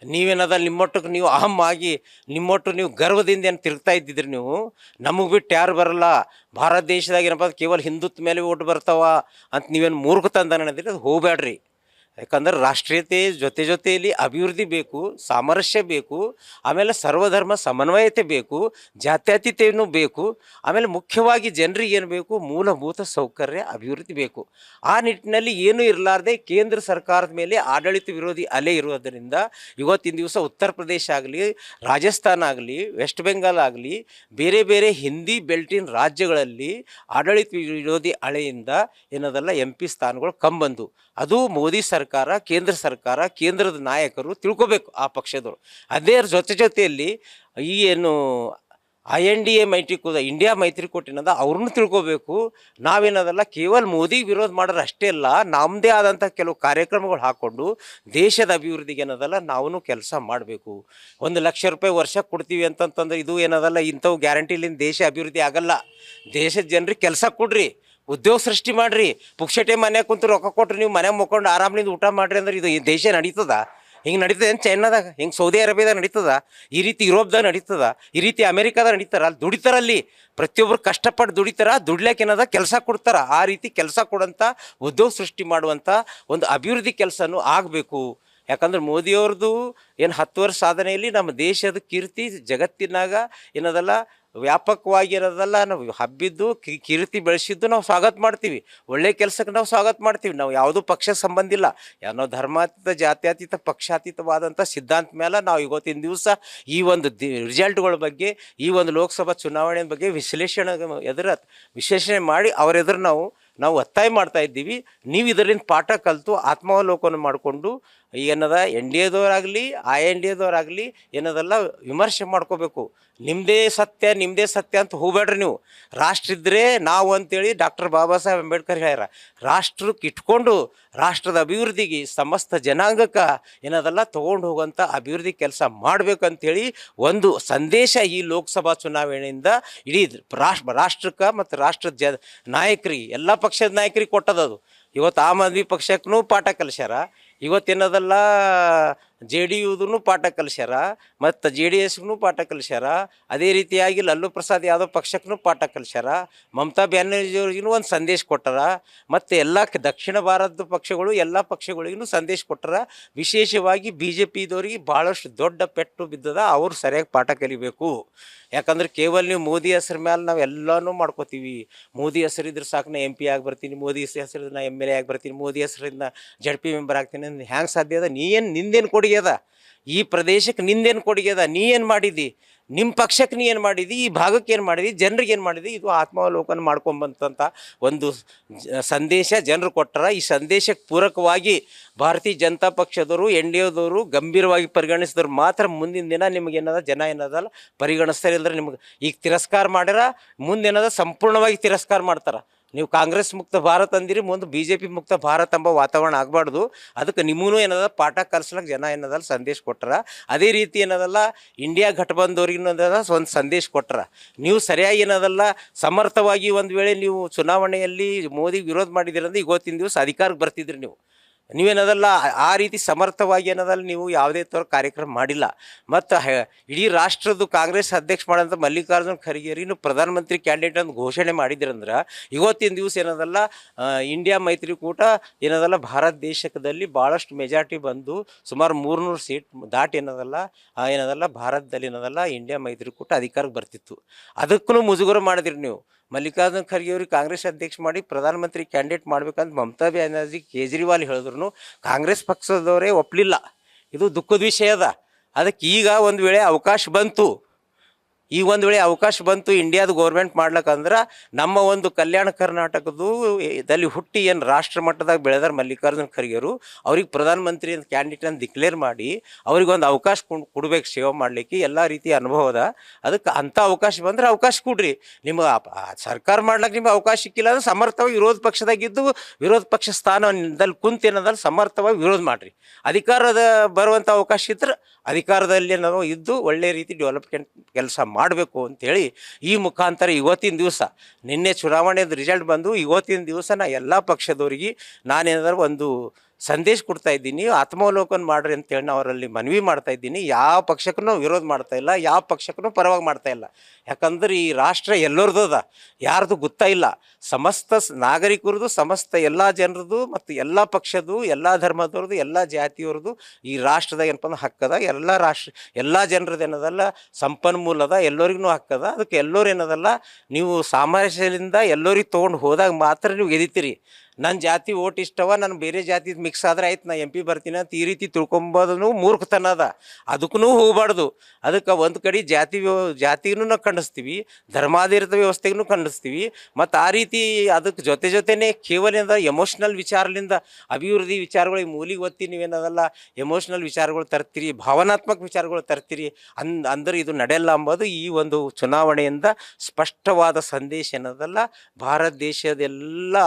Speaker 2: ನೀವೇನದ ನಿಮ್ಮೊಟ್ಟಿಗೆ ನೀವು ಅಹಂ ಆಗಿ ನಿಮ್ಮೊಟ್ಟು ನೀವು ಗರ್ವದಿಂದ ಏನು ತಿರುಗ್ತಾ ಇದ್ದಿದ್ರಿ ನೀವು. ನಮಗೆ ಬಿಟ್ಟು ಯಾರು ಬರಲ್ಲ, ಭಾರತ ದೇಶದಾಗ ಏನಪ್ಪ ಕೇವಲ ಹಿಂದುತ್ವ ಮೇಲೆ ಓಟ್ ಬರ್ತಾವ ಅಂತ ನೀವೇನು ಮೂರ್ಖತಂದ ನಡೆದಿರಿ, ಅದು ಹೋಗಬೇಡ್ರಿ. ಯಾಕಂದ್ರೆ ರಾಷ್ಟ್ರೀಯತೆ ಜೊತೆಯಲ್ಲಿ ಅಭಿವೃದ್ಧಿ ಬೇಕು, ಸಾಮರಸ್ಯ ಬೇಕು, ಆಮೇಲೆ ಸರ್ವಧರ್ಮ ಸಮನ್ವಯತೆ ಬೇಕು, ಜಾತ್ಯತೀತತೆಯೂ ಬೇಕು, ಆಮೇಲೆ ಮುಖ್ಯವಾಗಿ ಜನರಿಗೆ ಏನು ಬೇಕು, ಮೂಲಭೂತ ಸೌಕರ್ಯ ಅಭಿವೃದ್ಧಿ ಬೇಕು. ಆ ನಿಟ್ಟಿನಲ್ಲಿ ಏನೂ ಇರಲಾರ್ದೆ ಕೇಂದ್ರ ಸರ್ಕಾರದ ಮೇಲೆ ಆಡಳಿತ ವಿರೋಧಿ ಅಲೆ ಇರೋದರಿಂದ ಇವತ್ತಿನ ದಿವಸ ಉತ್ತರ ಪ್ರದೇಶ ಆಗಲಿ, ರಾಜಸ್ಥಾನ ಆಗಲಿ, ವೆಸ್ಟ್ ಬೆಂಗಾಲ್ ಆಗಲಿ, ಬೇರೆ ಬೇರೆ ಹಿಂದಿ ಬೆಲ್ಟಿನ ರಾಜ್ಯಗಳಲ್ಲಿ ಆಡಳಿತ ವಿರೋಧಿ ಅಲೆಯಿಂದ ಏನದಲ್ಲ MP ಸ್ಥಾನಗಳು ಕಂಬಂದು. ಅದು ಮೋದಿ ಸರ್ಕಾರ, ಕೇಂದ್ರ ಸರ್ಕಾರ, ಕೇಂದ್ರದ ನಾಯಕರು ತಿಳ್ಕೊಬೇಕು ಆ ಪಕ್ಷದವರು. ಅದೇ ಜೊತೆಯಲ್ಲಿ ಈ ಏನು INDA ಮೈತ್ರಿಕೂಟ, ಇಂಡಿಯಾ ಮೈತ್ರಿಕೂಟ ಏನದ ಅವ್ರನ್ನೂ ತಿಳ್ಕೊಬೇಕು. ನಾವೇನದಲ್ಲ ಕೇವಲ ಮೋದಿ ವಿರೋಧ ಮಾಡೋರು ಅಷ್ಟೇ ಅಲ್ಲ, ನಮ್ಮದೇ ಆದಂಥ ಕೆಲವು ಕಾರ್ಯಕ್ರಮಗಳು ಹಾಕ್ಕೊಂಡು ದೇಶದ ಅಭಿವೃದ್ಧಿಗೆ ಏನದಲ್ಲ ನಾವು ಕೆಲಸ ಮಾಡಬೇಕು. 1 ಲಕ್ಷ ರೂಪಾಯಿ ವರ್ಷ ಕೊಡ್ತೀವಿ ಅಂತಂತಂದ್ರೆ ಇದು ಏನದಲ್ಲ ಇಂಥವು ಗ್ಯಾರಂಟಿಲಿಂದ ದೇಶ ಅಭಿವೃದ್ಧಿ ಆಗಲ್ಲ. ದೇಶದ ಜನರಿಗೆ ಕೆಲಸ ಕೊಡ್ರಿ, ಉದ್ಯೋಗ ಸೃಷ್ಟಿ ಮಾಡಿರಿ. ಪುಕ್ಷಟೆ ಮನ್ಯಾಗ ಕುಂತು ರೊಕ್ಕ ಕೊಟ್ರಿ, ನೀವು ಮನ್ಯಾಗ ಮುಕ್ಕೊಂಡು ಆರಾಮ್ಲಿಂದ ಊಟ ಮಾಡಿರಿ ಅಂದ್ರೆ ಇದು ಈ ದೇಶ ನಡೀತದ? ಹಿಂಗೆ ನಡೀತದೆ ಏನು ಚೈನಾದಾಗ, ಹಿಂಗೆ ಸೌದಿ ಅರೇಬಿಯಾದಾಗ ನಡೀತದ, ಈ ರೀತಿ ಯುರೋಪ್ದಾಗ ನಡೀತದ, ಈ ರೀತಿ ಅಮೇರಿಕಾದಾಗ ನಡೀತಾರ? ಅಲ್ಲಿ ದುಡಿತಾರಲ್ಲಿ, ಪ್ರತಿಯೊಬ್ಬರು ಕಷ್ಟಪಟ್ಟು ದುಡಿತಾರ, ದುಡ್ಲಿಕ್ಕೆ ಏನದ ಕೆಲಸ ಕೊಡ್ತಾರ. ಆ ರೀತಿ ಕೆಲಸ ಕೊಡೋಂಥ, ಉದ್ಯೋಗ ಸೃಷ್ಟಿ ಮಾಡುವಂಥ ಒಂದು ಅಭಿವೃದ್ಧಿ ಕೆಲಸನೂ ಆಗಬೇಕು. ಯಾಕಂದ್ರೆ ಮೋದಿಯವ್ರದ್ದು ಏನು 10 ವರ್ಷ ಸಾಧನೆಯಲ್ಲಿ ನಮ್ಮ ದೇಶದ ಕೀರ್ತಿ ಜಗತ್ತಿನಾಗ ಏನದಲ್ಲ ವ್ಯಾಪಕವಾಗಿ ಇರೋದಲ್ಲ. ನಾವು ಹಬ್ಬಿದ್ದು ಕೀರ್ತಿ ಬೆಳೆಸಿದ್ದು ನಾವು ಸ್ವಾಗತ ಮಾಡ್ತೀವಿ, ಒಳ್ಳೆ ಕೆಲಸಕ್ಕೆ ನಾವು ಸ್ವಾಗತ ಮಾಡ್ತೀವಿ. ನಾವು ಯಾವುದೂ ಪಕ್ಷ ಸಂಬಂಧ ಇಲ್ಲ, ನಾವು ಧರ್ಮಾತೀತ, ಜಾತ್ಯತೀತ, ಪಕ್ಷಾತೀತವಾದಂಥ ಸಿದ್ಧಾಂತ ಮೇಲೆ ನಾವು ಇವತ್ತಿನ ದಿವಸ ಈ ಒಂದು ರಿಸಲ್ಟ್ಗಳ ಬಗ್ಗೆ, ಈ ಒಂದು ಲೋಕಸಭಾ ಚುನಾವಣೆ ಬಗ್ಗೆ ವಿಶ್ಲೇಷಣೆ ಮಾಡಿ ಅವರೆದುರು ನಾವು ಒತ್ತಾಯ ಮಾಡ್ತಾ ಇದ್ದೀವಿ. ನೀವು ಇದರಿಂದ ಪಾಠ ಕಲಿತು ಆತ್ಮಾವಲೋಕನ ಮಾಡಿಕೊಂಡು ಏನದ NDAದವರಾಗಲಿ INDAದವರಾಗಲಿ ಏನದಲ್ಲ ವಿಮರ್ಶೆ ಮಾಡ್ಕೋಬೇಕು. ನಿಮ್ಮದೇ ಸತ್ಯ ಅಂತ ಹೋಗ್ಬೇಡ್ರಿ ನೀವು. ರಾಷ್ಟ್ರ ಇದ್ದರೆ ನಾವು ಅಂತೇಳಿ ಡಾಕ್ಟರ್ ಬಾಬಾ ಸಾಹೇಬ್ ಅಂಬೇಡ್ಕರ್ ಹೇಳ್ಯಾರ. ರಾಷ್ಟ್ರಕ್ಕೆ ಇಟ್ಕೊಂಡು ರಾಷ್ಟ್ರದ ಅಭಿವೃದ್ಧಿಗೆ ಸಮಸ್ತ ಜನಾಂಗಕ್ಕೆ ಏನದಲ್ಲ ತೊಗೊಂಡು ಹೋಗುವಂಥ ಅಭಿವೃದ್ಧಿ ಕೆಲಸ ಮಾಡಬೇಕಂತೇಳಿ ಒಂದು ಸಂದೇಶ ಈ ಲೋಕಸಭಾ ಚುನಾವಣೆಯಿಂದ ಇಡೀ ರಾಷ್ಟ್ರಕ್ಕೆ ಮತ್ತು ರಾಷ್ಟ್ರದ ನಾಯಕರಿಗೆ, ಎಲ್ಲ ಪಕ್ಷದ ನಾಯಕರಿಗೆ ಕೊಟ್ಟದದು. ಇವತ್ತು ಆಮ್ ಆದ್ಮಿ ಪಕ್ಷಕ್ಕೂ ಪಾಠ ಕಲಿಸ್ಯಾರ, ಇವತ್ತೇನದಲ್ಲ JDUದೂ ಪಾಠ ಕಲಿಸ್ಯಾರ, ಮತ್ತು JDSಗೂ ಪಾಠ ಕಲಿಸ್ಯಾರ. ಅದೇ ರೀತಿಯಾಗಿ ಲಲ್ಲು ಪ್ರಸಾದ್ ಯಾದವ್ ಪಕ್ಷಕ್ಕೂ ಪಾಠ ಕಲಿಸ್ಯಾರ. ಮಮತಾ ಬ್ಯಾನರ್ಜಿಯವ್ರಿಗೂ ಒಂದು ಸಂದೇಶ ಕೊಟ್ಟಾರ. ಮತ್ತು ಎಲ್ಲ ದಕ್ಷಿಣ ಭಾರತದ ಪಕ್ಷಗಳು ಎಲ್ಲ ಪಕ್ಷಗಳಿಗೂ ಸಂದೇಶ ಕೊಟ್ಟಾರ. ವಿಶೇಷವಾಗಿ BJPದವ್ರಿಗೆ ಭಾಳಷ್ಟು ದೊಡ್ಡ ಪೆಟ್ಟು ಬಿದ್ದದ. ಅವರು ಸರಿಯಾಗಿ ಪಾಠ ಕಲಿಬೇಕು. ಯಾಕಂದ್ರೆ ಕೇವಲ ನೀವು ಮೋದಿ ಹೆಸ್ರ ಮೇಲೆ ನಾವು ಎಲ್ಲನೂ ಮಾಡ್ಕೋತೀವಿ. ಮೋದಿ ಹೆಸರಿದ್ರೆ ಸಾಕು ನಾ MP ಆಗಿ ಬರ್ತೀನಿ, ಮೋದಿ ಹೆಸರಿದ್ರೆ ನಾ MLA ಆಗಿ ಬರ್ತೀನಿ, ಮೋದಿ ಹೆಸರಿಂದ ZP ಮೆಂಬರ್ ಆಗ್ತೀನಿ. ಹ್ಯಾಂಗೆ ಸಾಧ್ಯ ಅದ? ನಿಂದೇನು ಕೊಡುಗೆ ಅದ? ಈ ಪ್ರದೇಶಕ್ಕೆ ನಿಂದೇನು ಕೊಡುಗೆ ಅದ? ನೀ ಏನು ಮಾಡಿದಿ? ನಿಮ್ಮ ಪಕ್ಷಕ್ಕೆ ನೀ ಏನು ಮಾಡಿದಿ? ಈ ಭಾಗಕ್ಕೆ ಏನು ಮಾಡಿದಿ? ಜನರಿಗೆ ಏನು ಮಾಡಿದಿ? ಇದು ಆತ್ಮಾವಲೋಕನ ಮಾಡ್ಕೊಂಬಂತಂಥ ಒಂದು ಸಂದೇಶ ಜನರು ಕೊಟ್ಟರ. ಈ ಸಂದೇಶಕ್ಕೆ ಪೂರಕವಾಗಿ ಭಾರತೀಯ ಜನತಾ ಪಕ್ಷದವರು, NDAದವರು ಗಂಭೀರವಾಗಿ ಪರಿಗಣಿಸಿದವ್ರು ಮಾತ್ರ ಮುಂದಿನ ದಿನ ನಿಮಗೇನದ ಜನ ಏನದಲ್ಲ ಪರಿಗಣಿಸ್ತಾರೆ. ಇಲ್ಲದ್ರೆ ನಿಮ್ಗೆ ಈಗ ತಿರಸ್ಕಾರ ಮಾಡ್ಯಾರ, ಮುಂದೇನದ ಸಂಪೂರ್ಣವಾಗಿ ತಿರಸ್ಕಾರ ಮಾಡ್ತಾರೆ. ನೀವು ಕಾಂಗ್ರೆಸ್ ಮುಕ್ತ ಭಾರತ ಅಂದಿರಿ, ಮುಂದೆ BJP ಮುಕ್ತ ಭಾರತ ಎಂಬ ವಾತಾವರಣ ಆಗಬಾರ್ದು. ಅದಕ್ಕೆ ನಿಮಗೂ ಏನದ ಪಾಠ ಕಲಿಸ್ಲಿಕ್ಕೆ ಜನ ಏನದಲ್ಲ ಸಂದೇಶ ಕೊಟ್ಟರ. ಅದೇ ರೀತಿ ಏನದಲ್ಲ ಇಂಡಿಯಾ ಘಟಬಂಧವ್ರಿಗೂ ಏನದ ಒಂದು ಸಂದೇಶ ಕೊಟ್ಟರ. ನೀವು ಸರಿಯಾಗಿ ಏನದಲ್ಲ ಸಮರ್ಥವಾಗಿ ಒಂದು ವೇಳೆ ನೀವು ಚುನಾವಣೆಯಲ್ಲಿ ಮೋದಿ ವಿರೋಧ ಮಾಡಿದಿರಂದ್ರೆ ಇವತ್ತಿನ ದಿವಸ ಅಧಿಕಾರಕ್ಕೆ ಬರ್ತಿದ್ರಿ. ನೀವೇನದಲ್ಲ ಆ ರೀತಿ ಸಮರ್ಥವಾಗಿ ಏನದಲ್ಲ ನೀವು ಯಾವುದೇ ಥರ ಕಾರ್ಯಕ್ರಮ ಮಾಡಿಲ್ಲ. ಮತ್ತು ಇಡೀ ರಾಷ್ಟ್ರದ್ದು ಕಾಂಗ್ರೆಸ್ ಅಧ್ಯಕ್ಷ ಮಾಡೋಂಥ ಮಲ್ಲಿಕಾರ್ಜುನ್ ಖರ್ಗೆಯವ್ರಿಗೂ ಪ್ರಧಾನಮಂತ್ರಿ ಕ್ಯಾಂಡಿಡೇಟ್ ಅಂತ ಘೋಷಣೆ ಮಾಡಿದ್ರಂದ್ರೆ ಇವತ್ತಿನ ದಿವಸ ಏನದಲ್ಲ ಇಂಡಿಯಾ ಮೈತ್ರಿಕೂಟ ಏನದಲ್ಲ ಭಾರತ ದೇಶದಲ್ಲಿ ಭಾಳಷ್ಟು ಮೆಜಾರಿಟಿ ಬಂದು ಸುಮಾರು 300 ಸೀಟ್ ದಾಟಿ ಏನದಲ್ಲ ಭಾರತದಲ್ಲಿ ಏನದಲ್ಲ ಇಂಡಿಯಾ ಮೈತ್ರಿಕೂಟ ಅಧಿಕಾರಕ್ಕೆ ಬರ್ತಿತ್ತು. ಅದಕ್ಕೂ ಮುಜುಗರ ಮಾಡಿದ್ರಿ ನೀವು. ಮಲ್ಲಿಕಾರ್ಜುನ್ ಖರ್ಗೆ ಅವ್ರಿಗೆ ಕಾಂಗ್ರೆಸ್ ಅಧ್ಯಕ್ಷ ಮಾಡಿ ಪ್ರಧಾನಮಂತ್ರಿ ಕ್ಯಾಂಡಿಡೇಟ್ ಮಾಡ್ಬೇಕಂತ ಮಮತಾ ಬ್ಯಾನರ್ಜಿ ಕೇಜ್ರಿವಾಲ್ ಹೇಳಿದ್ರು ಕಾಂಗ್ರೆಸ್ ಪಕ್ಷದವರೇ ಒಪ್ಪಲಿಲ್ಲ. ಇದು ದುಃಖದ ವಿಷಯ ಅದ. ಅದಕ್ಕೆ ಈಗ ಒಂದು ವೇಳೆ ಅವಕಾಶ ಬಂತು ಇಂಡಿಯಾದ ಗೌರ್ಮೆಂಟ್ ಮಾಡ್ಲಿಕ್ಕಂದ್ರೆ ನಮ್ಮ ಒಂದು ಕಲ್ಯಾಣ ಕರ್ನಾಟಕದಲ್ಲಿ ಹುಟ್ಟಿ ಏನು ರಾಷ್ಟ್ರ ಮಟ್ಟದಾಗ ಬೆಳೆದಾರ ಮಲ್ಲಿಕಾರ್ಜುನ್ ಖರ್ಗೆಯವರು, ಅವ್ರಿಗೆ ಪ್ರಧಾನಮಂತ್ರಿ ಅಂತ ಕ್ಯಾಂಡಿಡೇಟ್ ಅಂತ ಡಿಕ್ಲೇರ್ ಮಾಡಿ ಅವ್ರಿಗೊಂದು ಅವಕಾಶ ಕೊಡ್ಬೇಕು ಸೇವೆ ಮಾಡಲಿಕ್ಕೆ. ಎಲ್ಲ ರೀತಿಯ ಅನುಭವ ಅದ. ಅದಕ್ಕೆ ಅಂಥ ಅವಕಾಶ ಬಂದರೆ ಅವಕಾಶ ಕೊಡ್ರಿ. ನಿಮಗೆ ಸರ್ಕಾರ ಮಾಡ್ಲಿಕ್ಕೆ ನಿಮ್ಗೆ ಅವಕಾಶ ಸಿಕ್ಕಿಲ್ಲ ಅಂದ್ರೆ ಸಮರ್ಥವಾಗಿ ವಿರೋಧ ಪಕ್ಷದಾಗಿದ್ದು ವಿರೋಧ ಪಕ್ಷ ಸ್ಥಾನದಲ್ಲಿ ಕುಂತೇನದಲ್ಲಿ ಸಮರ್ಥವಾಗಿ ವಿರೋಧ ಮಾಡಿರಿ. ಅಧಿಕಾರದ ಬರುವಂಥ ಅವಕಾಶ ಇದ್ರೆ ಅಧಿಕಾರದಲ್ಲಿ ನಾವು ಇದ್ದು ಒಳ್ಳೆ ರೀತಿ ಡೆವಲಪ್ಮೆಂಟ್ ಕೆಲಸ ಮಾಡಬೇಕು ಅಂಥೇಳಿ ಈ ಮುಖಾಂತರ ಇವತ್ತಿನ ದಿವಸ ನಿನ್ನೆ ಚುನಾವಣೆಯ ರಿಸಲ್ಟ್ ಬಂದು ಇವತ್ತಿನ ದಿವಸ ನಾ ಎಲ್ಲ ಪಕ್ಷದವರಿಗೆ ನಾನೇನಾದರೂ ಒಂದು ಸಂದೇಶ ಕೊಡ್ತಾ ಇದ್ದೀನಿ, ಆತ್ಮಾವಲೋಕನ ಮಾಡ್ರಿ ಅಂತೇಳಿ ನಾನು ಅವರಲ್ಲಿ ಮನವಿ ಮಾಡ್ತಾ ಇದ್ದೀನಿ. ಯಾವ ಪಕ್ಷಕ್ಕೂ ವಿರೋಧ ಮಾಡ್ತಾ ಇಲ್ಲ, ಯಾವ ಪಕ್ಷಕ್ಕೂ ಪರವಾಗಿ ಮಾಡ್ತಾ ಇಲ್ಲ. ಯಾಕಂದ್ರೆ ಈ ರಾಷ್ಟ್ರ ಎಲ್ಲರದ್ದು ಅದ, ಯಾರ್ದು ಗೊತ್ತಾ ಇಲ್ಲ. ಸಮಸ್ತ ನಾಗರಿಕರದು, ಸಮಸ್ತ ಎಲ್ಲ ಜನರದು ಮತ್ತು ಎಲ್ಲ ಪಕ್ಷದ್ದು, ಎಲ್ಲ ಧರ್ಮದವ್ರದ್ದು, ಎಲ್ಲ ಜಾತಿಯವ್ರದ್ದು ಈ ರಾಷ್ಟ್ರದಾಗ ಏನಪ್ಪ ಅಂದ್ರೆ ಹಕ್ಕದ. ಎಲ್ಲ ಜನರದ್ದು ಏನದಲ್ಲ ಸಂಪನ್ಮೂಲದ, ಎಲ್ಲರಿಗೂ ಹಕ್ಕದ. ಅದಕ್ಕೆ ಎಲ್ಲರೂ ಏನದಲ್ಲ ನೀವು ಸಾಮರಸ್ಯದಿಂದ ಎಲ್ಲರಿಗೆ ತೊಗೊಂಡು ಹೋದಾಗ ಮಾತ್ರ ನೀವು ಗೆದಿತೀರಿ. ನನ್ನ ಜಾತಿ ಓಟ್ ಇಷ್ಟವ, ನಾನು ಬೇರೆ ಜಾತಿ ಮಿಕ್ಸ್ ಆದರೆ ಆಯ್ತು ನಾ MP ಬರ್ತೀನಿ ಅಂತ ಈ ರೀತಿ ತಿಳ್ಕೊಂಬೋದೂ ಮೂರ್ಖತನ ಅದ. ಅದಕ್ಕೂ ಹೋಗಬಾರ್ದು. ಅದಕ್ಕೆ ಒಂದು ಕಡೆ ಜಾತಿಗೂ ನಾವು ಖಂಡಿಸ್ತೀವಿ, ಧರ್ಮಾಧಾರಿತ ವ್ಯವಸ್ಥೆಗೂ ಖಂಡಿಸ್ತೀವಿ. ಮತ್ತು ಆ ರೀತಿ ಅದಕ್ಕೆ ಜೊತೆನೇ ಕೇವಲ ಎಮೋಷ್ನಲ್ ವಿಚಾರದಿಂದ ಅಭಿವೃದ್ಧಿ ವಿಚಾರಗಳಿಗೆ ಮೂಲಿಗೆ ಒತ್ತಿ ನೀವೇನದಲ್ಲ ಎಮೋಷ್ನಲ್ ವಿಚಾರಗಳು ತರ್ತೀರಿ, ಭಾವನಾತ್ಮಕ ವಿಚಾರಗಳು ತರ್ತೀರಿ ಅಂದ್ರೆ ಇದು ನಡೆಯಲ್ಲ ಅಂಬೋದು ಈ ಒಂದು ಚುನಾವಣೆಯಿಂದ ಸ್ಪಷ್ಟವಾದ ಸಂದೇಶ ಏನದಲ್ಲ. ಭಾರತ ದೇಶದೆಲ್ಲ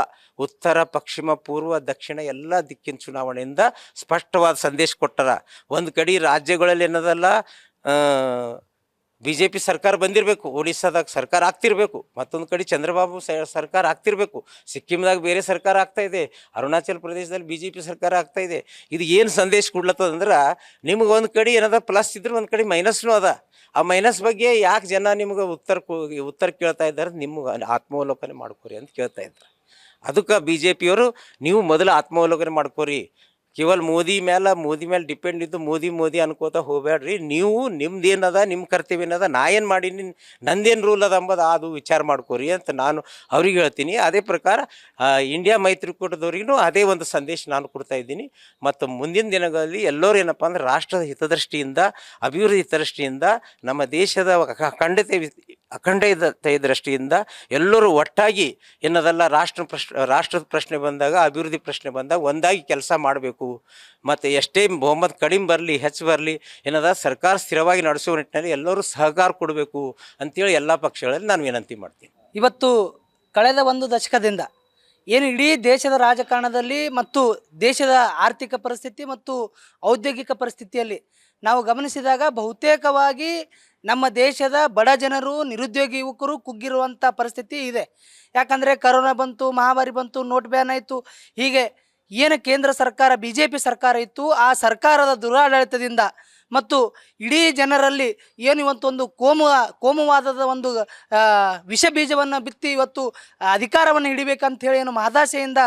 Speaker 2: ಉತ್ತರ, ಪಶ್ಚಿಮ, ಪೂರ್ವ, ದಕ್ಷಿಣ ಎಲ್ಲ ದಿಕ್ಕಿನ ಚುನಾವಣೆಯಿಂದ ಸ್ಪಷ್ಟವಾದ ಸಂದೇಶ ಕೊಟ್ಟಾರ. ಒಂದು ಕಡೆ ರಾಜ್ಯಗಳಲ್ಲಿ ಏನದಲ್ಲ BJP ಸರ್ಕಾರ ಬಂದಿರಬೇಕು, ಒಡಿಸ್ಸಾದಾಗ ಸರ್ಕಾರ ಆಗ್ತಿರ್ಬೇಕು, ಮತ್ತೊಂದು ಕಡೆ ಚಂದ್ರಬಾಬು ಸರ್ಕಾರ ಆಗ್ತಿರ್ಬೇಕು, ಸಿಕ್ಕಿಂದಾಗ ಬೇರೆ ಸರ್ಕಾರ ಆಗ್ತಾಯಿದೆ, ಅರುಣಾಚಲ ಪ್ರದೇಶದಲ್ಲಿ BJP ಸರ್ಕಾರ ಆಗ್ತಾಯಿದೆ. ಇದು ಏನು ಸಂದೇಶ ಕೊಡ್ಲತ್ತದಂದ್ರೆ ನಿಮ್ಗೆ ಒಂದು ಕಡೆ ಏನದ ಪ್ಲಸ್ ಇದ್ರೆ ಒಂದು ಕಡೆ ಮೈನಸ್ನೂ ಅದ. ಆ ಮೈನಸ್ ಬಗ್ಗೆ ಯಾಕೆ ಜನ ನಿಮ್ಗೆ ಉತ್ತರ ಕೇಳ್ತಾ ಇದ್ದಾರೆ, ನಿಮ್ಗೆ ಆತ್ಮಾವಲೋಕನೆ ಮಾಡ್ಕೋರಿ ಅಂತ ಕೇಳ್ತಾ ಇದ್ದಾರೆ. ಅದಕ್ಕೆ BJPಯವರು ನೀವು ಮೊದಲು ಆತ್ಮಾವಲೋಕನೆ ಮಾಡ್ಕೋರಿ. ಕೇವಲ ಮೋದಿ ಮೇಲೆ ಡಿಪೆಂಡ್ ಇದ್ದು ಮೋದಿ ಅನ್ಕೋತಾ ಹೋಗ್ಬೇಡ್ರಿ. ನೀವು ನಿಮ್ದು ಏನದ, ನಿಮ್ಮ ಕರ್ತವ್ಯ ಏನದ, ನಾ ಏನು ಮಾಡೀನಿ, ನಂದೇನು ರೂಲ್ ಅದ ಅಂಬೋದು ಅದು ವಿಚಾರ ಮಾಡ್ಕೋರಿ ಅಂತ ನಾನು ಅವ್ರಿಗೆ ಹೇಳ್ತೀನಿ. ಅದೇ ಪ್ರಕಾರ ಇಂಡಿಯಾ ಮೈತ್ರಿಕೂಟದವ್ರಿಗೂ ಅದೇ ಒಂದು ಸಂದೇಶ ನಾನು ಕೊಡ್ತಾ ಇದ್ದೀನಿ. ಮತ್ತು ಮುಂದಿನ ದಿನಗಳಲ್ಲಿ ಎಲ್ಲರೂ ಏನಪ್ಪ ಅಂದ್ರೆ ರಾಷ್ಟ್ರದ ಹಿತದೃಷ್ಟಿಯಿಂದ, ಅಭಿವೃದ್ಧಿ ಹಿತದೃಷ್ಟಿಯಿಂದ, ನಮ್ಮ ದೇಶದ ಅಖಂಡತೆ ದೃಷ್ಟಿಯಿಂದ ಎಲ್ಲರೂ ಒಟ್ಟಾಗಿ ಏನದಲ್ಲ ರಾಷ್ಟ್ರದ ಪ್ರಶ್ನೆ ಬಂದಾಗ, ಅಭಿವೃದ್ಧಿ ಪ್ರಶ್ನೆ ಬಂದಾಗ ಒಂದಾಗಿ ಕೆಲಸ ಮಾಡಬೇಕು. ಮತ್ತು ಎಷ್ಟೇ ಬಹುಮತ ಕಡಿಮೆ ಬರಲಿ ಹೆಚ್ಚು ಬರಲಿ ಏನದ ಸರ್ಕಾರ ಸ್ಥಿರವಾಗಿ ನಡೆಸುವ ನಿಟ್ಟಿನಲ್ಲಿ ಎಲ್ಲರೂ ಸಹಕಾರ ಕೊಡಬೇಕು ಅಂತೇಳಿ ಎಲ್ಲ ಪಕ್ಷಗಳಲ್ಲಿ ನಾನು ವಿನಂತಿ ಮಾಡ್ತೀನಿ.
Speaker 3: ಇವತ್ತು ಕಳೆದ ಒಂದು ದಶಕದಿಂದ ಏನು ಇಡೀ ದೇಶದ ರಾಜಕಾರಣದಲ್ಲಿ ಮತ್ತು ದೇಶದ ಆರ್ಥಿಕ ಪರಿಸ್ಥಿತಿ ಮತ್ತು ಔದ್ಯೋಗಿಕ ಪರಿಸ್ಥಿತಿಯಲ್ಲಿ ನಾವು ಗಮನಿಸಿದಾಗ ಬಹುತೇಕವಾಗಿ ನಮ್ಮ ದೇಶದ ಬಡ ಜನರು, ನಿರುದ್ಯೋಗಿ ಯುವಕರು ಕುಗ್ಗಿರುವಂಥ ಪರಿಸ್ಥಿತಿ ಇದೆ. ಯಾಕಂದರೆ ಕರೋನಾ ಬಂತು, ಮಹಾಮಾರಿ ಬಂತು, ನೋಟ್ ಬ್ಯಾನ್ ಆಯಿತು. ಹೀಗೆ ಏನು ಕೇಂದ್ರ ಸರ್ಕಾರ BJP ಸರ್ಕಾರ ಇತ್ತು, ಆ ಸರ್ಕಾರದ ದುರಾಡಳಿತದಿಂದ ಮತ್ತು ಇಡೀ ಜನರಲ್ಲಿ ಏನು ಇವತ್ತೊಂದು ಕೋಮುವಾದದ ಒಂದು ವಿಷ ಬೀಜವನ್ನು ಬಿತ್ತಿ ಇವತ್ತು ಅಧಿಕಾರವನ್ನು ಹಿಡಿಬೇಕಂತ ಹೇಳಿ ಏನು ಮಹದಾಸೆಯಿಂದ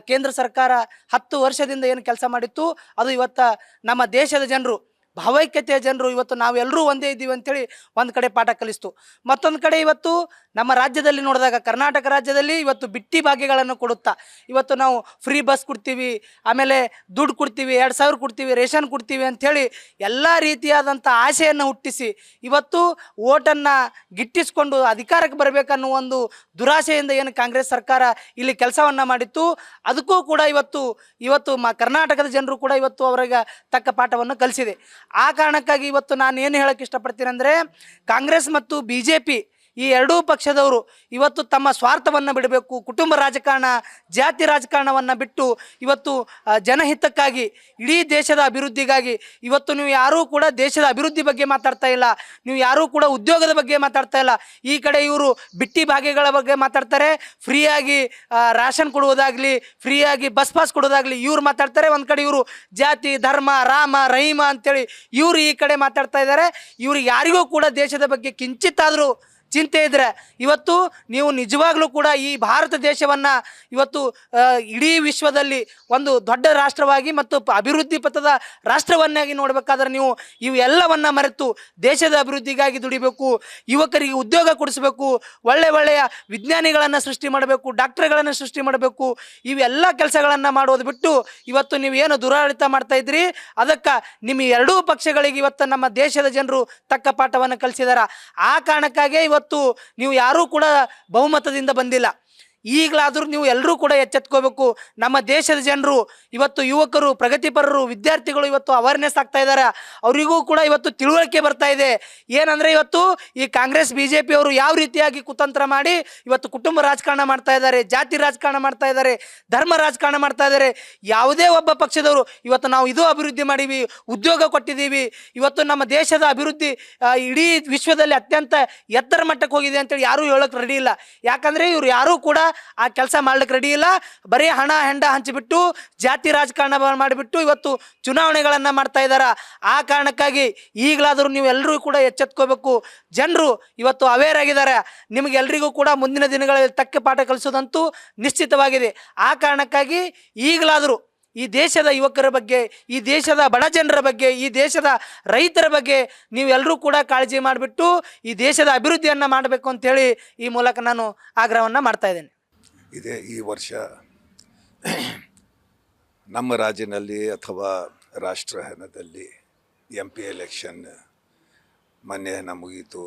Speaker 3: ಕೇಂದ್ರ ಸರ್ಕಾರ 10 ವರ್ಷದಿಂದ ಏನು ಕೆಲಸ ಮಾಡಿತ್ತು, ಅದು ಇವತ್ತು ನಮ್ಮ ದೇಶದ ಜನರು, ಭಾವೈಕ್ಯತೆಯ ಜನರು ಇವತ್ತು ನಾವೆಲ್ಲರೂ ಒಂದೇ ಇದ್ದೀವಿ ಅಂಥೇಳಿ ಒಂದು ಕಡೆ ಪಾಠ ಕಲಿಸ್ತು. ಮತ್ತೊಂದು ಕಡೆ ಇವತ್ತು ನಮ್ಮ ರಾಜ್ಯದಲ್ಲಿ ನೋಡಿದಾಗ, ಕರ್ನಾಟಕ ರಾಜ್ಯದಲ್ಲಿ ಇವತ್ತು ಬಿಟ್ಟಿ ಭಾಗ್ಯಗಳನ್ನು ಕೊಡುತ್ತಾ ಇವತ್ತು ನಾವು ಫ್ರೀ ಬಸ್ ಕೊಡ್ತೀವಿ, ಆಮೇಲೆ ದುಡ್ಡು ಕೊಡ್ತೀವಿ, 2000 ಕೊಡ್ತೀವಿ, ರೇಷನ್ ಕೊಡ್ತೀವಿ ಅಂಥೇಳಿ ಎಲ್ಲ ರೀತಿಯಾದಂಥ ಆಸೆಯನ್ನು ಹುಟ್ಟಿಸಿ ಇವತ್ತು ಓಟನ್ನು ಗಿಟ್ಟಿಸ್ಕೊಂಡು ಅಧಿಕಾರಕ್ಕೆ ಬರಬೇಕನ್ನೋ ಒಂದು ದುರಾಸೆಯಿಂದ ಏನು ಕಾಂಗ್ರೆಸ್ ಸರ್ಕಾರ ಇಲ್ಲಿ ಕೆಲಸವನ್ನು ಮಾಡಿತ್ತು, ಅದಕ್ಕೂ ಕೂಡ ಇವತ್ತು ಕರ್ನಾಟಕದ ಜನರು ಕೂಡ ಇವತ್ತು ಅವರಿಗೆ ತಕ್ಕ ಪಾಠವನ್ನು ಕಲಿಸಿದೆ. ಆ ಕಾರಣಕ್ಕಾಗಿ ಇವತ್ತು ನಾನು ಏನು ಹೇಳಕ್ಕೆ ಇಷ್ಟಪಡ್ತೀನಿ ಅಂದರೆ, ಕಾಂಗ್ರೆಸ್ ಮತ್ತು BJP ಈ ಎರಡೂ ಪಕ್ಷದವರು ಇವತ್ತು ತಮ್ಮ ಸ್ವಾರ್ಥವನ್ನು ಬಿಡಬೇಕು. ಕುಟುಂಬ ರಾಜಕಾರಣ, ಜಾತಿ ರಾಜಕಾರಣವನ್ನು ಬಿಟ್ಟು ಇವತ್ತು ಜನಹಿತಕ್ಕಾಗಿ, ಇಡೀ ದೇಶದ ಅಭಿವೃದ್ಧಿಗಾಗಿ ಇವತ್ತು ನೀವು ಯಾರೂ ಕೂಡ ದೇಶದ ಅಭಿವೃದ್ಧಿ ಬಗ್ಗೆ ಮಾತಾಡ್ತಾ ಇಲ್ಲ, ನೀವು ಯಾರೂ ಕೂಡ ಉದ್ಯೋಗದ ಬಗ್ಗೆ ಮಾತಾಡ್ತಾ ಇಲ್ಲ. ಈ ಕಡೆ ಇವರು ಬಿಟ್ಟಿ ಭಾಗ್ಯಗಳ ಬಗ್ಗೆ ಮಾತಾಡ್ತಾರೆ, ಫ್ರೀಯಾಗಿ ರೇಷನ್ ಕೊಡುವುದಾಗಲಿ, ಫ್ರೀಯಾಗಿ ಬಸ್ ಪಾಸ್ ಕೊಡೋದಾಗಲಿ ಇವ್ರು ಮಾತಾಡ್ತಾರೆ. ಒಂದು ಕಡೆ ಇವರು ಜಾತಿ, ಧರ್ಮ, ರಾಮ, ರಹೀಮ ಅಂತೇಳಿ ಇವರು ಈ ಕಡೆ ಮಾತಾಡ್ತಾ ಇದ್ದಾರೆ. ಇವರು ಯಾರಿಗೂ ಕೂಡ ದೇಶದ ಬಗ್ಗೆ ಕಿಂಚಿತ್ತಾದರೂ ಚಿಂತೆ ಇದ್ದರೆ ಇವತ್ತು ನೀವು ನಿಜವಾಗ್ಲೂ ಕೂಡ ಈ ಭಾರತ ದೇಶವನ್ನು ಇವತ್ತು ಇಡೀ ವಿಶ್ವದಲ್ಲಿ ಒಂದು ದೊಡ್ಡ ರಾಷ್ಟ್ರವಾಗಿ ಮತ್ತು ಅಭಿವೃದ್ಧಿ ಪಥದ ರಾಷ್ಟ್ರವನ್ನಾಗಿ ನೋಡಬೇಕಾದ್ರೆ ನೀವು ಇವೆಲ್ಲವನ್ನು ಮರೆತು ದೇಶದ ಅಭಿವೃದ್ಧಿಗಾಗಿ ದುಡಿಬೇಕು, ಯುವಕರಿಗೆ ಉದ್ಯೋಗ ಕೊಡಿಸಬೇಕು, ಒಳ್ಳೆಯ ವಿಜ್ಞಾನಿಗಳನ್ನು ಸೃಷ್ಟಿ ಮಾಡಬೇಕು, ಡಾಕ್ಟರ್ಗಳನ್ನು ಸೃಷ್ಟಿ ಮಾಡಬೇಕು. ಇವೆಲ್ಲ ಕೆಲಸಗಳನ್ನು ಮಾಡೋದು ಬಿಟ್ಟು ಇವತ್ತು ನೀವು ಏನು ದುರಾಡಳಿತ ಮಾಡ್ತಾ ಇದ್ರಿ, ಅದಕ್ಕೆ ನಿಮ್ಮ ಎರಡೂ ಪಕ್ಷಗಳಿಗೆ ಇವತ್ತು ನಮ್ಮ ದೇಶದ ಜನರು ತಕ್ಕ ಪಾಠವನ್ನು ಕಲಿಸಿದಾರ. ಆ ಕಾರಣಕ್ಕಾಗಿ ಇವತ್ತು ನೀವು ಯಾರೂ ಕೂಡ ಬಹುಮತದಿಂದ ಬಂದಿಲ್ಲ. ಈಗಲಾದರೂ ನೀವು ಎಲ್ಲರೂ ಕೂಡ ಎಚ್ಚೆತ್ಕೋಬೇಕು. ನಮ್ಮ ದೇಶದ ಜನರು ಇವತ್ತು ಯುವಕರು, ಪ್ರಗತಿಪರರು, ವಿದ್ಯಾರ್ಥಿಗಳು ಇವತ್ತು ಅವೇರ್ನೆಸ್ ಆಗ್ತಾ ಇದ್ದಾರೆ. ಅವರಿಗೂ ಕೂಡ ಇವತ್ತು ತಿಳುವಳಿಕೆ ಬರ್ತಾ ಇದೆ. ಏನಂದರೆ ಇವತ್ತು ಈ ಕಾಂಗ್ರೆಸ್ BJP ಅವರು ಯಾವ ರೀತಿಯಾಗಿ ಕುತಂತ್ರ ಮಾಡಿ ಇವತ್ತು ಕುಟುಂಬ ರಾಜಕಾರಣ ಮಾಡ್ತಾ ಇದ್ದಾರೆ, ಜಾತಿ ರಾಜಕಾರಣ ಮಾಡ್ತಾ ಇದ್ದಾರೆ, ಧರ್ಮ ರಾಜಕಾರಣ ಮಾಡ್ತಾ ಇದ್ದಾರೆ. ಯಾವುದೇ ಒಬ್ಬ ಪಕ್ಷದವರು ಇವತ್ತು ನಾವು ಇದು ಅಭಿವೃದ್ಧಿ ಮಾಡೀವಿ, ಉದ್ಯೋಗ ಕೊಟ್ಟಿದ್ದೀವಿ, ಇವತ್ತು ನಮ್ಮ ದೇಶದ ಅಭಿವೃದ್ಧಿ ಇಡೀ ವಿಶ್ವದಲ್ಲಿ ಅತ್ಯಂತ ಎತ್ತರ ಮಟ್ಟಕ್ಕೆ ಹೋಗಿದೆ ಅಂತೇಳಿ ಯಾರೂ ಹೇಳೋಕೆ ರೆಡಿ ಇಲ್ಲ. ಯಾಕಂದರೆ ಇವ್ರು ಯಾರೂ ಕೂಡ ಆ ಕೆಲಸ ಮಾಡ್ಲಿಕ್ಕೆ ರೆಡಿ ಇಲ್ಲ. ಬರೀ ಹಣ ಹೆಂಡ ಹಂಚಿಬಿಟ್ಟು ಜಾತಿ ರಾಜಕಾರಣ ಮಾಡಿಬಿಟ್ಟು ಇವತ್ತು ಚುನಾವಣೆಗಳನ್ನು ಮಾಡ್ತಾ ಇದ್ದಾರೆ. ಆ ಕಾರಣಕ್ಕಾಗಿ ಈಗಲಾದರೂ ನೀವು ಎಲ್ಲರೂ ಕೂಡ ಎಚ್ಚೆತ್ಕೋಬೇಕು. ಜನರು ಇವತ್ತು ಅವೇರ್ ಆಗಿದ್ದಾರೆ. ನಿಮಗೆಲ್ಲರಿಗೂ ಕೂಡ ಮುಂದಿನ ದಿನಗಳಲ್ಲಿ ತಕ್ಕ ಪಾಠ ಕಲಿಸೋದಂತೂ ನಿಶ್ಚಿತವಾಗಿದೆ. ಆ ಕಾರಣಕ್ಕಾಗಿ ಈಗಲಾದರೂ ಈ ದೇಶದ ಯುವಕರ ಬಗ್ಗೆ, ಈ ದೇಶದ ಬಡ ಜನರ ಬಗ್ಗೆ, ಈ ದೇಶದ ರೈತರ ಬಗ್ಗೆ ನೀವೆಲ್ಲರೂ ಕೂಡ ಕಾಳಜಿ ಮಾಡಿಬಿಟ್ಟು ಈ ದೇಶದ ಅಭಿವೃದ್ಧಿಯನ್ನು ಮಾಡಬೇಕು ಅಂತೇಳಿ ಈ ಮೂಲಕ ನಾನು ಆಗ್ರಹವನ್ನು ಮಾಡ್ತಾ ಇದ್ದೇನೆ.
Speaker 4: ಈ ವರ್ಷ ನಮ್ಮ ರಾಜ್ಯದಲ್ಲಿ ಅಥವಾ ರಾಷ್ಟ್ರದಲ್ಲಿ MP ಎಲೆಕ್ಷನ್ ಮೊನ್ನೆ ಮುಗೀತು.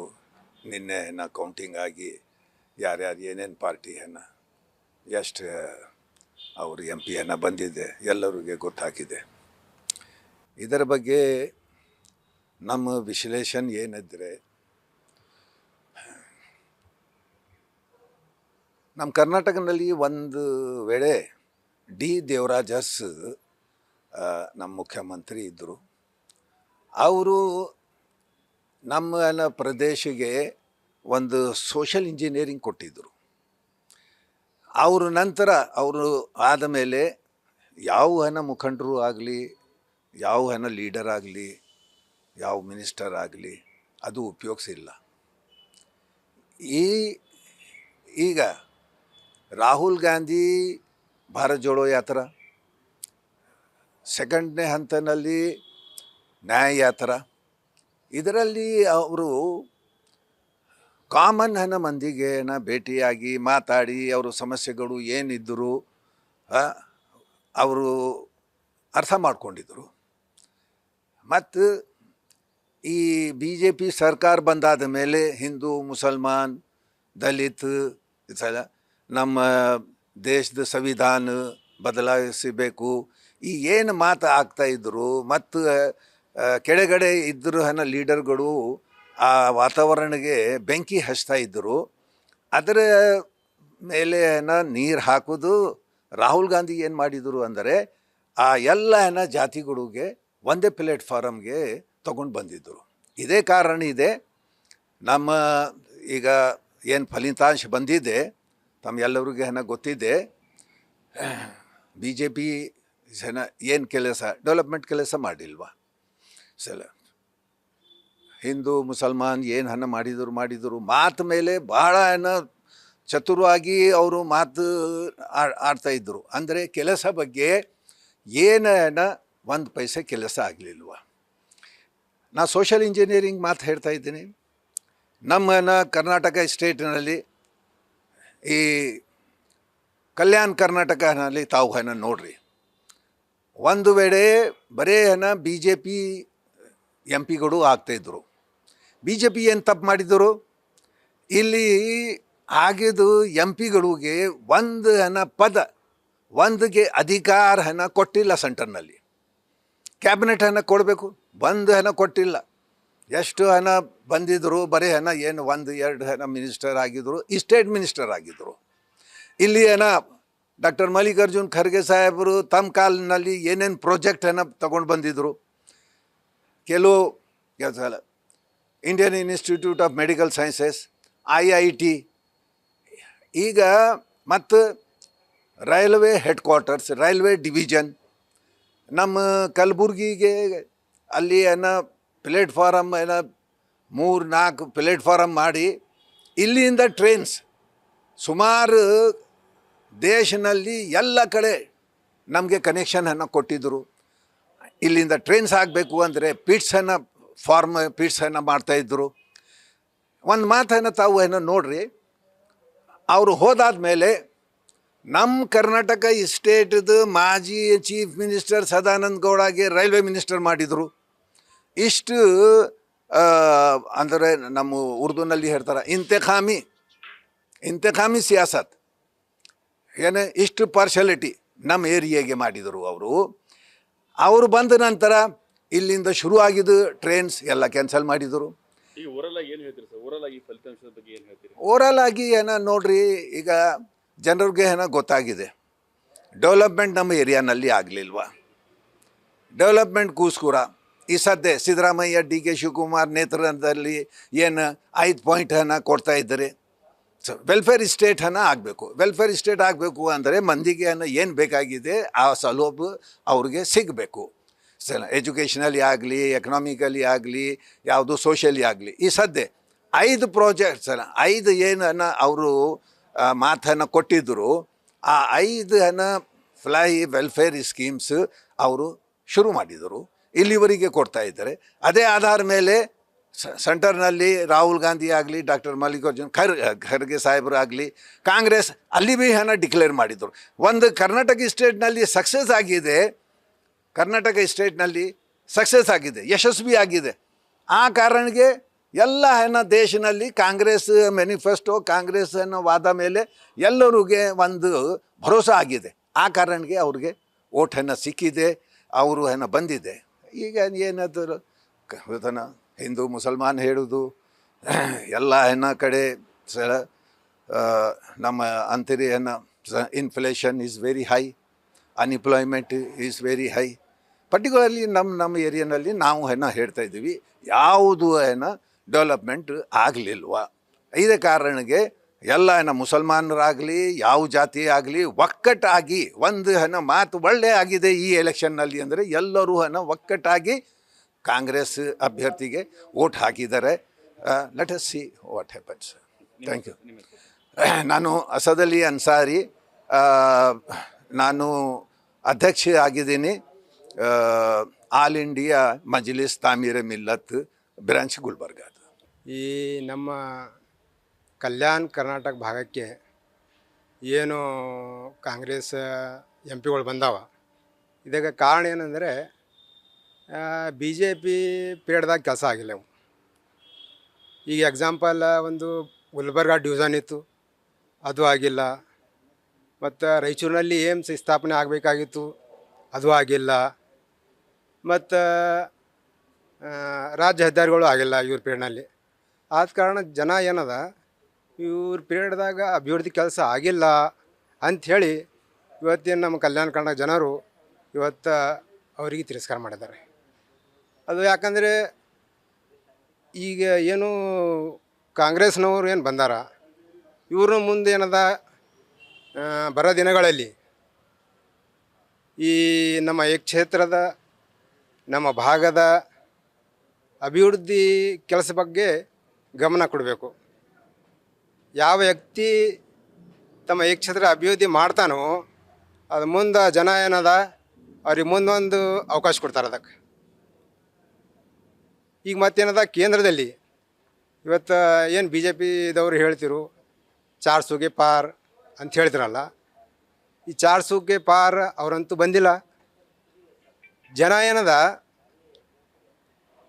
Speaker 4: ನಿನ್ನೆ ಕೌಂಟಿಂಗ್ ಆಗಿ ಯಾರ್ಯಾರು ಏನೇನು ಪಾರ್ಟಿ ಎಷ್ಟು ಅವರು MP ಬಂದಿದೆ ಎಲ್ಲರಿಗೆ ಗೊತ್ತಾಗಿದೆ. ಇದರ ಬಗ್ಗೆ ನಮ್ಮ ವಿಶ್ಲೇಷಣೆ ಏನಿದ್ರೆ, ನಮ್ಮ ಕರ್ನಾಟಕದಲ್ಲಿ ಒಂದು ವೇಳೆ D. ದೇವರಾಜಸ್ ನಮ್ಮ ಮುಖ್ಯಮಂತ್ರಿ ಇದ್ದರು. ಅವರು ನಮ್ಮ ಪ್ರದೇಶಕ್ಕೆ ಒಂದು ಸೋಷಲ್ ಇಂಜಿನಿಯರಿಂಗ್ ಕೊಟ್ಟಿದ್ದರು. ಅವರು ನಂತರ ಅವರು ಆದ ಮೇಲೆ ಯಾವ ಮುಖಂಡರು ಆಗಲಿ, ಯಾವ ಲೀಡರ್ ಆಗಲಿ, ಯಾವ ಮಿನಿಸ್ಟರ್ ಆಗಲಿ ಅದು ಉಪಯೋಗಿಸಿಲ್ಲ. ಈಗ ರಾಹುಲ್ ಗಾಂಧಿ ಭಾರತ್ ಜೋಡೋ ಯಾತ್ರಾ, ಸೆಕೆಂಡ್ನೇ ಹಂತದಲ್ಲಿ ನ್ಯಾಯ ಯಾತ್ರಾ, ಇದರಲ್ಲಿ ಅವರು ಕಾಮನ್ ಮಂದಿಗೆ ಭೇಟಿಯಾಗಿ ಮಾತಾಡಿ ಅವರ ಸಮಸ್ಯೆಗಳು ಏನಿದ್ದರು ಅವರು ಅರ್ಥ ಮಾಡ್ಕೊಂಡಿದ್ದರು. ಮತ್ತು ಈ BJP ಸರ್ಕಾರ ಬಂದಾದ ಮೇಲೆ ಹಿಂದೂ, ಮುಸಲ್ಮಾನ್, ದಲಿತ್ ನಮ್ಮ ದೇಶದ ಸಂವಿಧಾನ ಬದಲಾಯಿಸಬೇಕು ಈ ಏನು ಮಾತು ಆಗ್ತಾಯಿದ್ರು. ಮತ್ತು ಕೆಳಗಡೆ ಇದ್ದರು ಲೀಡರ್ಗಳು ಆ ವಾತಾವರಣಕ್ಕೆ ಬೆಂಕಿ ಹಚ್ತಾ ಇದ್ದರು. ಅದರ ಮೇಲೆ ನೀರು ಹಾಕೋದು ರಾಹುಲ್ ಗಾಂಧಿ ಏನು ಮಾಡಿದರು ಅಂದರೆ, ಆ ಎಲ್ಲ ಜಾತಿಗಳಿಗೆ ಒಂದೇ ಪ್ಲೇಟ್ಫಾರಮ್ಗೆ ತಗೊಂಡು ಬಂದಿದ್ದರು. ಇದೇ ಕಾರಣ ಇದೆ ನಮ್ಮ ಈಗ ಏನು ಫಲಿತಾಂಶ ಬಂದಿದೆ ತಮ್ಮೆಲ್ಲರಿಗೆ ಗೊತ್ತಿದೆ. BJP ಏನು ಕೆಲಸ, ಡೆವಲಪ್ಮೆಂಟ್ ಕೆಲಸ ಮಾಡಿಲ್ವಾ? ಹಿಂದೂ ಮುಸಲ್ಮಾನ್ ಏನು ಮಾಡಿದರು ಮಾತು ಮೇಲೆ ಭಾಳ ಚತುರವಾಗಿ ಅವರು ಮಾತು ಆಡ್ತಾಯಿದ್ರು. ಅಂದರೆ ಕೆಲಸ ಬಗ್ಗೆ ಒಂದು ಪೈಸೆ ಕೆಲಸ ಆಗಲಿಲ್ವ? ನಾ ಸೋಷಲ್ ಇಂಜಿನಿಯರಿಂಗ್ ಮಾತು ಹೇಳ್ತಾ ಇದ್ದೀನಿ. ನಮ್ಮ ಕರ್ನಾಟಕ ಸ್ಟೇಟ್ನಲ್ಲಿ ಈ ಕಲ್ಯಾಣ ಕರ್ನಾಟಕನಲ್ಲಿ ತಾವು ನೋಡ್ರಿ, ಒಂದು ವೇಳೆ ಬರೇ BJP MPಗಳು ಆಗ್ತಾಯಿದ್ರು. BJP ಏನು ತಪ್ಪು ಮಾಡಿದರು? ಇಲ್ಲಿ ಆಗಿದ್ದು MPಗಳಿಗೆ ಒಂದು ಪದ, ಒಂದಿಗೆ ಅಧಿಕಾರ ಕೊಟ್ಟಿಲ್ಲ. ಸೆಂಟರ್ನಲ್ಲಿ ಕ್ಯಾಬಿನೆಟ್ ಕೊಡಬೇಕು, ಒಂದು ಕೊಟ್ಟಿಲ್ಲ. ಎಷ್ಟು ಬಂದಿದ್ದರು? ಬರೀ ಏನು 1-2 ಮಿನಿಸ್ಟರ್ ಆಗಿದ್ದರು, ಸ್ಟೇಟ್ ಮಿನಿಸ್ಟರ್ ಆಗಿದ್ದರು. ಇಲ್ಲಿ ಡಾಕ್ಟರ್ ಮಲ್ಲಿಕಾರ್ಜುನ್ ಖರ್ಗೆ ಸಾಹೇಬರು ತಮ್ಮ ಕಾಲಿನಲ್ಲಿ ಏನೇನು ಪ್ರಾಜೆಕ್ಟ್ ತಗೊಂಡು ಬಂದಿದ್ದರು. ಕೆಲವು Indian institute of medical sciences, IIT, ಈಗ ಮತ್ತು railway head quarters, railway division ನಮ್ಮ ಕಲಬುರ್ಗಿಗೆ ಅಲ್ಲಿ ಪ್ಲೇಟ್ಫಾರಮ್ 3-4 ಪ್ಲೇಟ್ಫಾರಮ್ ಮಾಡಿ ಇಲ್ಲಿಂದ ಟ್ರೈನ್ಸ್ ಸುಮಾರು ದೇಶದಲ್ಲಿ ಎಲ್ಲ ಕಡೆ ನಮಗೆ ಕನೆಕ್ಷನ್ ಕೊಟ್ಟಿದ್ದರು. ಇಲ್ಲಿಂದ ಟ್ರೈನ್ಸ್ ಆಗಬೇಕು ಅಂದರೆ ಪಿಟ್ಸ್ ಮಾಡ್ತಾಯಿದ್ರು. ಒಂದು ಮಾತನ್ನು ತಾವು ನೋಡ್ರಿ, ಅವರು ಹೋದಾದ ಮೇಲೆ ನಮ್ಮ ಕರ್ನಾಟಕ ಸ್ಟೇಟ್ದು ಮಾಜಿ ಚೀಫ್ ಮಿನಿಸ್ಟರ್ ಸದಾನಂದ ಗೌಡಗೆ ರೈಲ್ವೆ ಮಿನಿಸ್ಟರ್ ಮಾಡಿದರು. ಇಷ್ಟು ಅಂದರೆ ನಮ್ಮ ಉರ್ದುನಲ್ಲಿ ಹೇಳ್ತಾರೆ ಇಂತೆಖಾಮಿ ಸಿಯಾಸತ್. ಏನು ಇಷ್ಟು ಪಾರ್ಶಾಲಿಟಿ ನಮ್ಮ ಏರಿಯಾಗೆ ಮಾಡಿದರು ಅವರು ಬಂದ ನಂತರ ಇಲ್ಲಿಂದ ಶುರು ಆಗಿದ್ದು ಟ್ರೈನ್ಸ್ ಎಲ್ಲ ಕ್ಯಾನ್ಸಲ್ ಮಾಡಿದರು.
Speaker 1: ಈಗ ಓವರಲ್ ಆಗಿ ಏನು ಹೇಳ್ತೀರಿ ಸರ್? ಓವರಲ್ ಆಗಿ ಫಲಿತಾಂಶದ ಬಗ್ಗೆ ಏನು ಹೇಳ್ತೀರಿ?
Speaker 4: ಓವರಾಲ್ ಆಗಿ ನೋಡ್ರಿ, ಈಗ ಜನರಿಗೆ ಗೊತ್ತಾಗಿದೆ ಡೆವಲಪ್ಮೆಂಟ್ ನಮ್ಮ ಏರಿಯಾನಲ್ಲಿ ಆಗಲಿಲ್ವ. ಡೆವಲಪ್ಮೆಂಟ್ಗೋಸ್ಕರ ಈ ಸದ್ಯ ಸಿದ್ದರಾಮಯ್ಯ ಡಿ.ಕೆ. ಶಿವಕುಮಾರ್ ನೇತೃತ್ವದಲ್ಲಿ ಏನು 5 ಪಾಯಿಂಟನ್ನು ಕೊಡ್ತಾ ಇದ್ದಾರೆ. ವೆಲ್ಫೇರ್ ಸ್ಟೇಟನ್ನು ಆಗಬೇಕು. ವೆಲ್ಫೇರ್ ಸ್ಟೇಟ್ ಆಗಬೇಕು ಅಂದರೆ ಮಂದಿಗೆ ಏನು ಬೇಕಾಗಿದೆ ಆ ಸೌಲಭ್ಯ ಅವ್ರಿಗೆ ಸಿಗಬೇಕು. ಎಜುಕೇಷನಲ್ಲಿ ಆಗಲಿ, ಎಕನಾಮಿಕಲಿ ಆಗಲಿ, ಯಾವುದು ಸೋಷಿಯಲಿ ಆಗಲಿ. ಈ ಸದ್ಯ 5 ಪ್ರಾಜೆಕ್ಟ್ಸ್ 5 ಏನನ್ನು ಅವರು ಮಾತನ್ನು ಕೊಟ್ಟಿದ್ದರು, ಆ 5 ಫ್ಲೈ ವೆಲ್ಫೇರ್ ಸ್ಕೀಮ್ಸ್ ಅವರು ಶುರು ಮಾಡಿದರು, ಇಲ್ಲಿವರೆಗೆ ಕೊಡ್ತಾ ಇದ್ದಾರೆ. ಅದೇ ಆಧಾರ ಮೇಲೆ ಸೆಂಟರ್ನಲ್ಲಿ ರಾಹುಲ್ ಗಾಂಧಿ ಆಗಲಿ, ಡಾಕ್ಟರ್ ಮಲ್ಲಿಕಾರ್ಜುನ್ ಖರ್ಗೆ ಸಾಹೇಬರಾಗಲಿ, ಕಾಂಗ್ರೆಸ್ ಅಲ್ಲಿ ಭೀ ಡಿಕ್ಲೇರ್ ಮಾಡಿದರು. ಒಂದು ಕರ್ನಾಟಕ ಸ್ಟೇಟ್ನಲ್ಲಿ ಸಕ್ಸಸ್ ಆಗಿದೆ, ಕರ್ನಾಟಕ ಸ್ಟೇಟ್ನಲ್ಲಿ ಸಕ್ಸಸ್ ಆಗಿದೆ, ಯಶಸ್ವಿ ಆಗಿದೆ. ಆ ಕಾರಣಕ್ಕೆ ಎಲ್ಲ ದೇಶದಲ್ಲಿ ಕಾಂಗ್ರೆಸ್ ಮ್ಯಾನಿಫೆಸ್ಟೋ, ಕಾಂಗ್ರೆಸ್ ವಾದ ಮೇಲೆ ಎಲ್ಲರಿಗೆ ಒಂದು ಭರೋಸಾ ಆಗಿದೆ. ಆ ಕಾರಣಕ್ಕೆ ಅವ್ರಿಗೆ ಓಟನ್ನು ಸಿಕ್ಕಿದೆ, ಅವರು ಬಂದಿದೆ. ಈಗ ಏನಾದರೂ ಹಿಂದೂ ಮುಸಲ್ಮಾನ್ ಹೇಳೋದು ಎಲ್ಲ ಕಡೆ ನಮ್ಮ ಅಂತಿರಿ inflation is very high, unemployment is very high. Particularly ನಮ್ಮ ಏರಿಯಾನಲ್ಲಿ ನಾವು ಹೇಳ್ತಾ ಇದ್ದೀವಿ, ಯಾವುದು ಡೆವಲಪ್ಮೆಂಟ್ ಆಗಲಿಲ್ವ. ಇದೇ ಕಾರಣಕ್ಕೆ ಎಲ್ಲ ಮುಸಲ್ಮಾನರಾಗಲಿ, ಯಾವ ಜಾತಿ ಆಗಲಿ ಒಕ್ಕಟ್ಟಾಗಿ ಒಂದು ಮಾತು ಒಳ್ಳೆ ಆಗಿದೆ ಈ ಎಲೆಕ್ಷನ್ನಲ್ಲಿ ಅಂದರೆ ಎಲ್ಲರೂ ಒಕ್ಕಟ್ಟಾಗಿ ಕಾಂಗ್ರೆಸ್ ಅಭ್ಯರ್ಥಿಗೆ ವೋಟ್ ಹಾಕಿದ್ದಾರೆ. Let us see what happens. Thank you. ನಾನು ಅಸದ್ ಅಲಿ ಅನ್ಸಾರಿ, ನಾನು ಅಧ್ಯಕ್ಷ ಆಗಿದ್ದೀನಿ all India Majlis Tameer Millat branch Gulbarga.
Speaker 5: ಈ ನಮ್ಮ ಕಲ್ಯಾಣ ಕರ್ನಾಟಕ ಭಾಗಕ್ಕೆ ಏನು ಕಾಂಗ್ರೆಸ್ ಎಂ ಪಿಗಳು ಬಂದಾವ, ಇದಕ್ಕೆ ಕಾರಣ ಏನಂದರೆ ಬಿ ಜೆ ಪಿ ಪೀರಿಯಡ್ದಾಗ ಕೆಲಸ ಆಗಿಲ್ಲ ಅವು. ಈಗ ಎಕ್ಸಾಂಪಲ್ ಒಂದು ಗುಲ್ಬರ್ಗ ಡಿವಿಷನ್ ಇತ್ತು, ಅದು ಆಗಿಲ್ಲ. ಮತ್ತು ರಾಯಚೂರಿನಲ್ಲಿ ಏಮ್ಸ್ ಸ್ಥಾಪನೆ ಆಗಬೇಕಾಗಿತ್ತು, ಅದು ಆಗಿಲ್ಲ. ಮತ್ತು ರಾಜ್ಯ ಹೆದ್ದಾರಿಗಳು ಆಗಿಲ್ಲ ಇವ್ರ ಪೀರಿಯಡ್ನಲ್ಲಿ. ಆದ ಕಾರಣ ಜನ ಏನದ ಇವ್ರ ಪೀರಿಯಡ್ದಾಗ ಅಭಿವೃದ್ಧಿ ಕೆಲಸ ಆಗಿಲ್ಲ ಅಂಥೇಳಿ ಇವತ್ತೇನು ನಮ್ಮ ಕಲ್ಯಾಣ ಕರ್ನಾಟಕ ಜನರು ಇವತ್ತು ಅವರಿಗೆ ತಿರಸ್ಕಾರ ಮಾಡಿದ್ದಾರೆ. ಅದು ಯಾಕಂದರೆ ಈಗ ಏನು ಕಾಂಗ್ರೆಸ್ನವ್ರು ಏನು ಬಂದಾರ, ಇವರು ಮುಂದೆ ಏನದ ಬರೋ ದಿನಗಳಲ್ಲಿ ಈ ನಮ್ಮ ಈ ಕ್ಷೇತ್ರದ ನಮ್ಮ ಭಾಗದ ಅಭಿವೃದ್ಧಿ ಕೆಲಸ ಬಗ್ಗೆ ಗಮನ ಕೊಡಬೇಕು. ಯಾವ ವ್ಯಕ್ತಿ ತಮ್ಮ ಈ ಕ್ಷೇತ್ರ ಅಭಿವೃದ್ಧಿ ಮಾಡ್ತಾನೋ ಅದು ಮುಂದೆ ಜನ ಏನದ ಅವ್ರಿಗೆ ಮುಂದೊಂದು ಅವಕಾಶ ಕೊಡ್ತಾರೆ ಅದಕ್ಕೆ. ಈಗ ಮತ್ತೇನದ ಕೇಂದ್ರದಲ್ಲಿ ಇವತ್ತು ಏನು ಬಿ ಜೆ ಪಿದವರು ಹೇಳ್ತಿರು 400 ಕೆ ಪಾರ್ ಅಂತ ಹೇಳ್ತಿರಲ್ಲ, ಈ 400 ಕೆ ಪಾರ್ ಅವರಂತೂ ಬಂದಿಲ್ಲ. ಜನ ಏನದ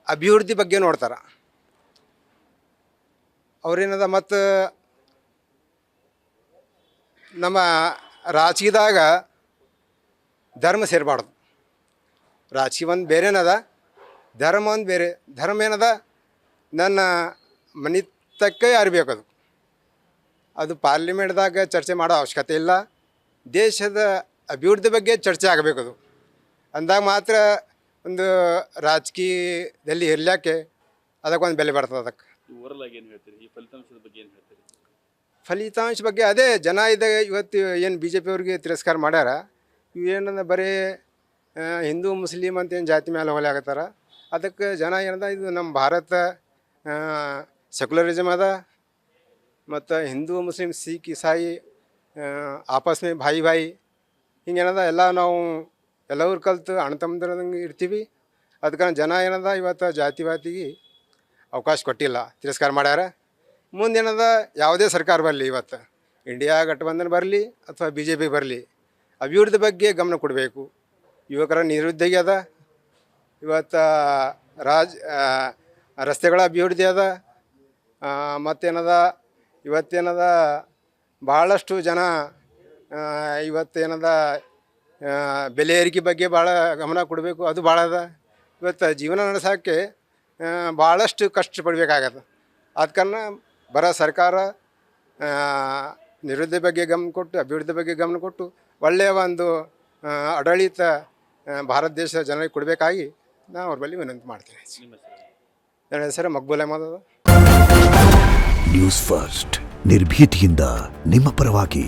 Speaker 5: ಅಭಿವೃದ್ಧಿ ಬಗ್ಗೆ ನೋಡ್ತಾರೆ. ಅವ್ರೇನದ ಮತ್ತು ನಮ್ಮ ರಾಜಕೀಯದಾಗ ಧರ್ಮ ಸೇರಬಾರ್ದು. ರಾಜಕೀಯ ಒಂದು ಬೇರೆನದ, ಧರ್ಮ ಒಂದು ಬೇರೆ. ಧರ್ಮ ಏನದ ನನ್ನ ಮನಿತಕ್ಕೆ ಅರಿಬೇಕದು. ಅದು ಪಾರ್ಲಿಮೆಂಟ್ದಾಗ ಚರ್ಚೆ ಮಾಡೋ ಅವಶ್ಯಕತೆ ಇಲ್ಲ. ದೇಶದ ಅಭಿವೃದ್ಧಿ ಬಗ್ಗೆ ಚರ್ಚೆ ಆಗಬೇಕದು. ಅಂದಾಗ ಮಾತ್ರ ಒಂದು ರಾಜಕೀಯದಲ್ಲಿ ಇರ್ಲಿಕ್ಕೆ ಅದಕ್ಕೊಂದು ಬೆಲೆ ಬರ್ತದೆ. ಅದಕ್ಕೆ
Speaker 1: ಓವರಲ್ ಆಗಿ ಏನು ಹೇಳ್ತೀರಿ? ಈ ಫಲಿತಾಂಶದ ಬಗ್ಗೆ ಏನು ಹೇಳ್ತೀರಿ?
Speaker 5: ಫಲಿತಾಂಶ ಬಗ್ಗೆ ಅದೇ ಜನ ಇದ್ದಾಗ ಇವತ್ತು ಏನು ಬಿ ಜೆ ಪಿಯವ್ರಿಗೆ ತಿರಸ್ಕಾರ ಮಾಡ್ಯಾರ. ಇವೇನಂದ ಬರೀ ಹಿಂದೂ ಮುಸ್ಲಿಮ್ ಅಂತ ಏನು ಜಾತಿ ಮೇಲೆ ಹೊಲೆ ಆಗತ್ತಾರ. ಅದಕ್ಕೆ ಜನ ಏನದ ಇದು ನಮ್ಮ ಭಾರತ ಸೆಕ್ಯುಲರಿಸಮ್ ಅದ, ಮತ್ತು ಹಿಂದೂ ಮುಸ್ಲಿಮ್ ಸಿಖ್ ಇಸಾಯಿ ಆಪಸ್ ಮೇ ಭಾಯಿ ಭಾಯಿ ಹಿಂಗೇನದ ಎಲ್ಲ ನಾವು ಎಲ್ಲವ್ರು ಕಲ್ತು ಅಣ್ಣ ತಮ್ಮದ್ರಂಗೆ ಇರ್ತೀವಿ. ಅದಕ್ಕೆ ಜನ ಏನದ ಇವತ್ತು ಜಾತಿವಾತಿಗೆ ಅವಕಾಶ ಕೊಟ್ಟಿಲ್ಲ, ತಿರಸ್ಕಾರ ಮಾಡ್ಯಾರ. ಮುಂದೇನದ ಯಾವುದೇ ಸರ್ಕಾರ ಬರಲಿ, ಇವತ್ತು ಇಂಡಿಯಾ ಗಠಬಂಧನ್ ಬರಲಿ ಅಥವಾ ಬಿ ಜೆ ಪಿ ಬರಲಿ, ಅಭಿವೃದ್ಧಿ ಬಗ್ಗೆ ಗಮನ ಕೊಡಬೇಕು. ಯುವಕರ ನಿರುದ್ಯೋಗ ಅದ, ಇವತ್ತು ರಸ್ತೆಗಳ ಅಭಿವೃದ್ಧಿ ಅದ. ಮತ್ತೇನದ ಇವತ್ತೇನದ ಭಾಳಷ್ಟು ಜನ ಇವತ್ತೇನದ ಬೆಲೆ ಏರಿಕೆ ಬಗ್ಗೆ ಭಾಳ ಗಮನ ಕೊಡಬೇಕು, ಅದು ಭಾಳ ಅದ. ಇವತ್ತು ಜೀವನ ನಡೆಸೋಕ್ಕೆ ಭಾಳಷ್ಟು ಕಷ್ಟಪಡಬೇಕಾಗತ್ತೆ. ಆದ ಕಾರಣ ಬರೋ ಸರ್ಕಾರ ನಿರುದ್ಯೋಗ ಬಗ್ಗೆ ಗಮನ ಕೊಟ್ಟು, ಅಭಿವೃದ್ಧಿ ಬಗ್ಗೆ ಗಮನ ಕೊಟ್ಟು ಒಳ್ಳೆಯ ಒಂದು ಆಡಳಿತ ಭಾರತ ದೇಶದ ಜನರಿಗೆ ಕೊಡಬೇಕಾಗಿ ನಾನು ಅವ್ರ ಬಳಿ ವಿನಂತಿ ಮಾಡ್ತೀನಿ. ನನ್ನ ಹೆಸರು ಮಕ್ಬೂಲ್ ಅಹಮದ್ ಅದ.
Speaker 6: ನ್ಯೂಸ್ ಫಸ್ಟ್ ನಿರ್ಭೀತಿಯಿಂದ ನಿಮ್ಮ ಪರವಾಗಿ.